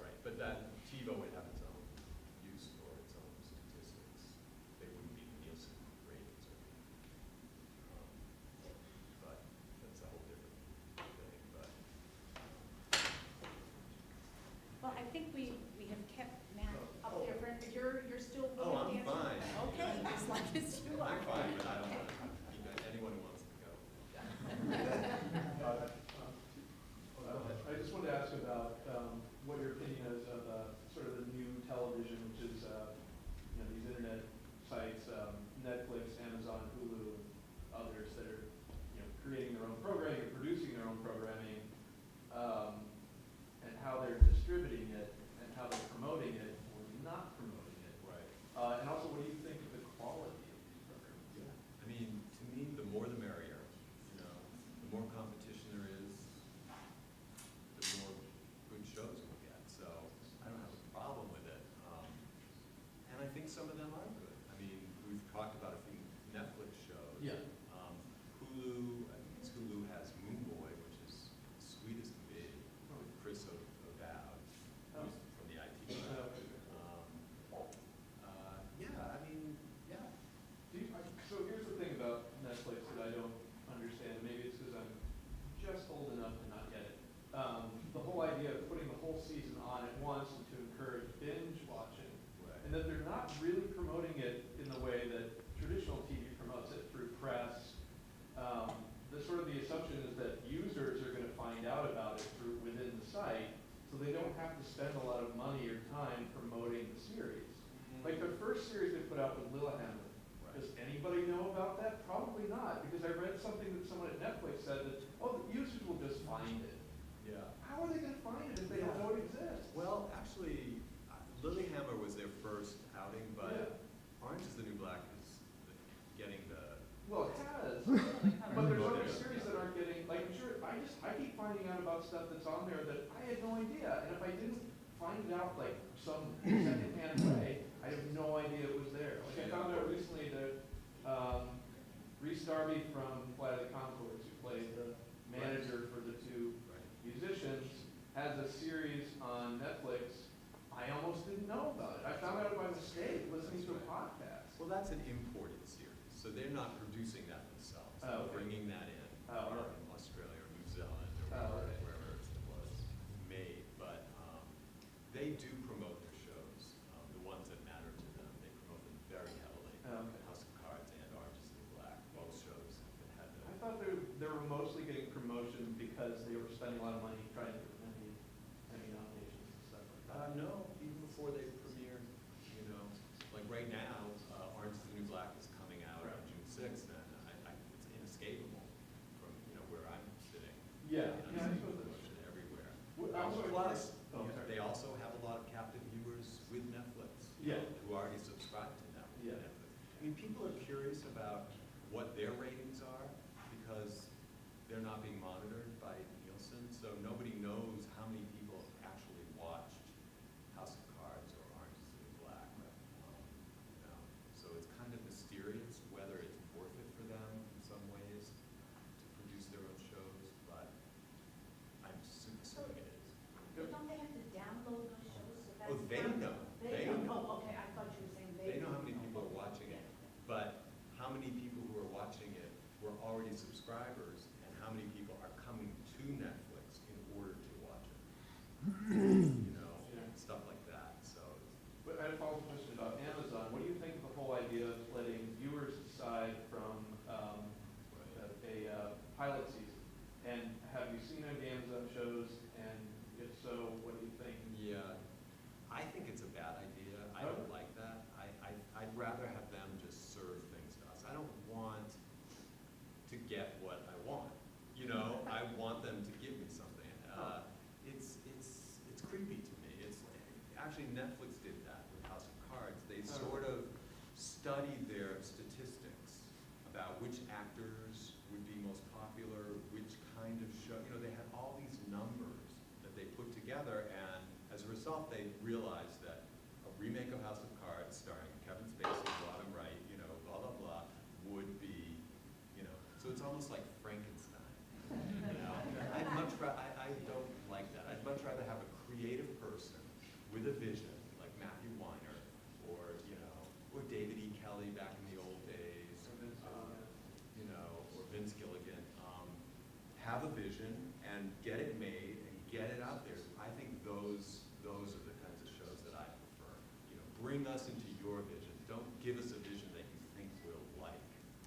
so they don't have to spend a lot of money or time promoting the series. Like the first series they put out with Lillehammer. Does anybody know about that? Probably not, because I read something that someone at Netflix said that, oh, the users will just find it. Yeah. How are they gonna find it if they don't know it exists? Well, actually, Lilyhammer was their first outing, but Orange is the New Black is getting the. Well, it has, but there's other series that aren't getting, like, I'm sure, I keep finding out about stuff that's on there that I had no idea, and if I didn't find it out like some secondhand way, I have no idea it was there. Like I found out recently that, Reese Darby from Flight of the Conchords, who played the manager for the two musicians, has a series on Netflix. I almost didn't know about it. I found out by mistake listening to a podcast. Well, that's an imported series, so they're not producing that themselves. They're bringing that in from Australia or New Zealand or wherever it was made. But they do promote their shows, the ones that matter to them. They promote them very heavily. House of Cards and Orange is the New Black, both shows have had I thought they were mostly getting promotion because they were spending a lot of money trying to get Emmy nominations and stuff like that. No, even before they premiered, you know, like right now, Orange is the New Black is coming out on June 6th, and it's inescapable from, you know, where I'm sitting. Yeah, You know, I seeing suppose promotion everywhere. Also, Plus, sorry. they also have a lot of captive viewers with Netflix. Yeah. Who already subscribe to Netflix. Yeah. I mean, people are curious about what their ratings are because they're not being monitored by Nielsen, so nobody knows how many people actually watched House of Cards or Orange is the New Black. You know, so it's kind of mysterious whether it's worth it for them in some ways to produce their own shows, but I'm assuming it is. But don't they have to download those shows? So that's Oh, they not- know. They know. Oh, okay, I thought you were saying they. They know how many people are watching it, but how many people who are watching it were already subscribers, and how many people are coming to Netflix in order to watch it? You know, stuff like that, so. But I had a follow-up question about Amazon. What do you think of the whole idea of letting viewers decide from a pilot season? And have you seen any Amazon shows? And if so, what do you think? Yeah, I think it's a bad idea. I don't like that. I'd rather have them just serve things to us. I don't want to get what I want. You know, I want them to give me something. It's creepy to me. It's actually Netflix did that with House of Cards. They sort of studied their statistics about which actors would be most popular, which kind of show. You know, they had all these numbers that they put together, and as a result, they realized that a remake of House of Cards starring Kevin Spacey, Robin Wright, you know, blah blah blah, would be, you know, so it's almost like Frankenstein. You know, I don't like that. I'd much rather have a creative person with a vision, like Matthew Weiner, or you know, or David E. Kelly back in the old days, you know, or Vince Gilligan. Have a vision and get it made and get it out there. I think those are the kinds of shows that I prefer. You know, bring us into your vision. Don't give us a vision that you think we'll like.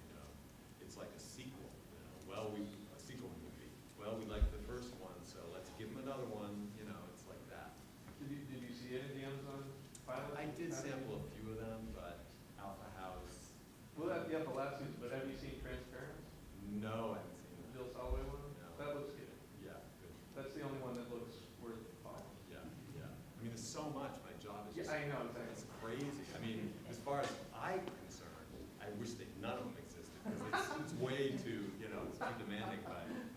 You know, it's like a sequel. You know, a sequel movie. Well, we liked the first one, so let's give them another one. You know, it's like that. Did you see any of the Amazon pilots? I did sample a few of them, but Alpha House. Well, the last season, but have you seen Transparent? No, I haven't seen The that. Jill Soloway one? No. That looks good. Yeah, good. That's the only one that looks worth following. Yeah, yeah. I mean, there's so much. My job is Yeah, just. I know, exactly. It's crazy. I mean, as far as I'm concerned, I wish that none of them existed because it's way too, you know, it's too demanding.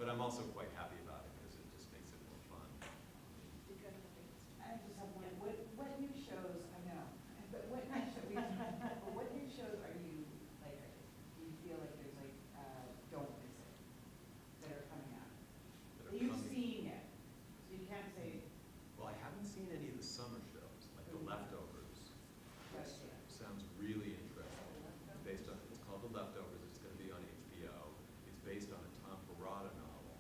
But I'm also quite happy about it because it just makes it more fun. I just have one, what new shows, I know, but what new shows are you, like, do you feel like there's like, don't miss it, that are coming out? That are You've coming. seen it, so you can't say, Well, I haven't seen any of the summer shows, like The Leftovers. Right, Which yeah. sounds really interesting. Based on, it's called The Leftovers. It's going to be on HBO. It's based on a Tom Perrotta novel.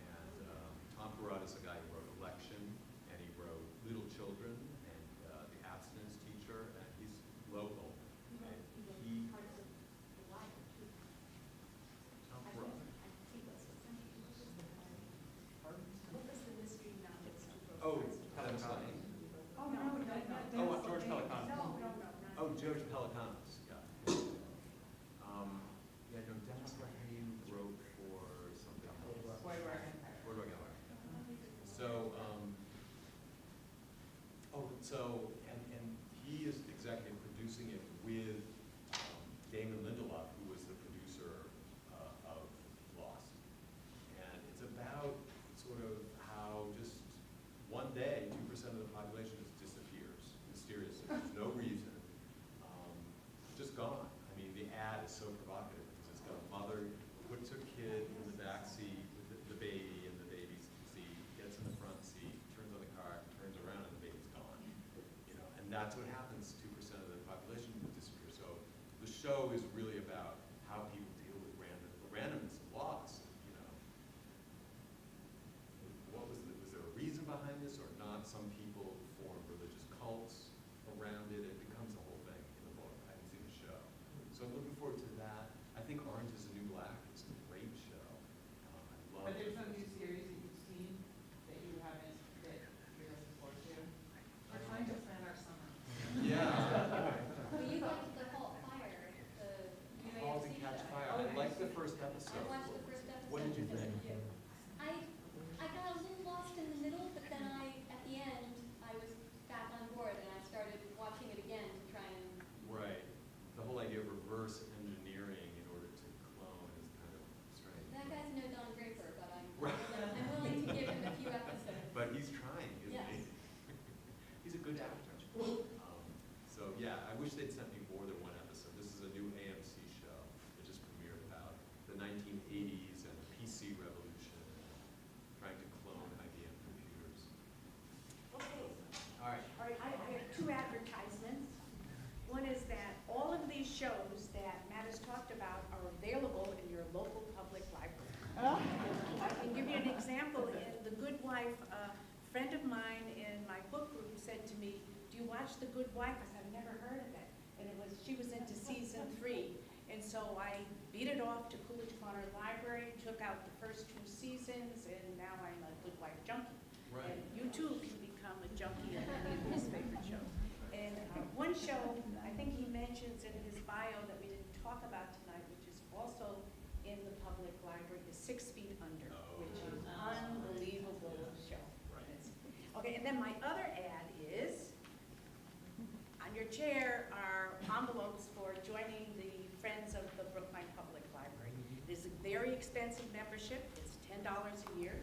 And Tom Perrotta is the guy who wrote Election, and he wrote Little Children, and The Abstinence Teacher, and he's local. And he, Tom Perrotta. What was the mystery novel? Oh, Dennis Lane. Oh, no, no, not Oh, George Pelican. No, no, no, not. Oh, George Pelicanos, yeah. Yeah, no, Dennis Lane wrote for something else. Boardwalk Empire. Boardwalk Empire. So, and he is executive producing it with Damon Lindelof, who was the producer of Lost. And it's about sort of how just one day, 2% of the population just disappears mysteriously. There's no reason. Just gone. I mean, the ad is so provocative because it's got a mother who puts her kid in the back seat with the baby in the baby's seat, gets in the front seat, turns on the car, turns around, and the baby's gone. You know, and that's what happens. 2% of the population disappears. So the show is really about how people deal with the randomness of loss. You know, was there a reason behind this or not? Some people form religious cults around it. It becomes a whole thing in the book. I haven't seen the show. So I'm looking forward to that. I think Orange is the New Black. It's a great show. I love But there's it. no new series that you've seen that you haven't, that you're looking forward to? We're trying to plan our summer. Yeah. Well, you liked the Halt Fire, the new Call to AMC Catch show. Fire. I liked the first episode. I watched the first episode. What did you think? I got a little lost in the middle, but then at the end, I was back on board and I started watching it again to try and. Right. The whole idea of reverse engineering in order to clone is kind of strange. That guy's no Don Draper, but I'm Right. willing to give him a few episodes. But he's trying, isn't Yes. he? He's a good actor. So yeah, I wish they'd sent me more than one episode. This is a new AMC show that just premiered about the 1980s and the PC revolution, trying to clone IBM computers. Okay. All right. All right, I have two advertisements. One is that all of these shows that Matt has talked about are available in your local public library. I can give you an example. In The Good Wife, a friend of mine in my book group said to me, "Do you watch The Good Wife?" I said, "I've never heard of it." And she was into season 3. And so I beat it off to Coolidge Corner Library, took out the first 2 seasons, and now I'm a Good Wife junkie. Right. And you too can become a junkie of any of his favorite shows. And one show, I think he mentions in his bio that we didn't talk about tonight, which is also in the public library, is 6 Feet Under, which is an unbelievable show. Right. Okay, and then my other ad is, on your chair are envelopes for joining the Friends of the Brookline Public Library. It is a very expensive membership. It's $10 a year.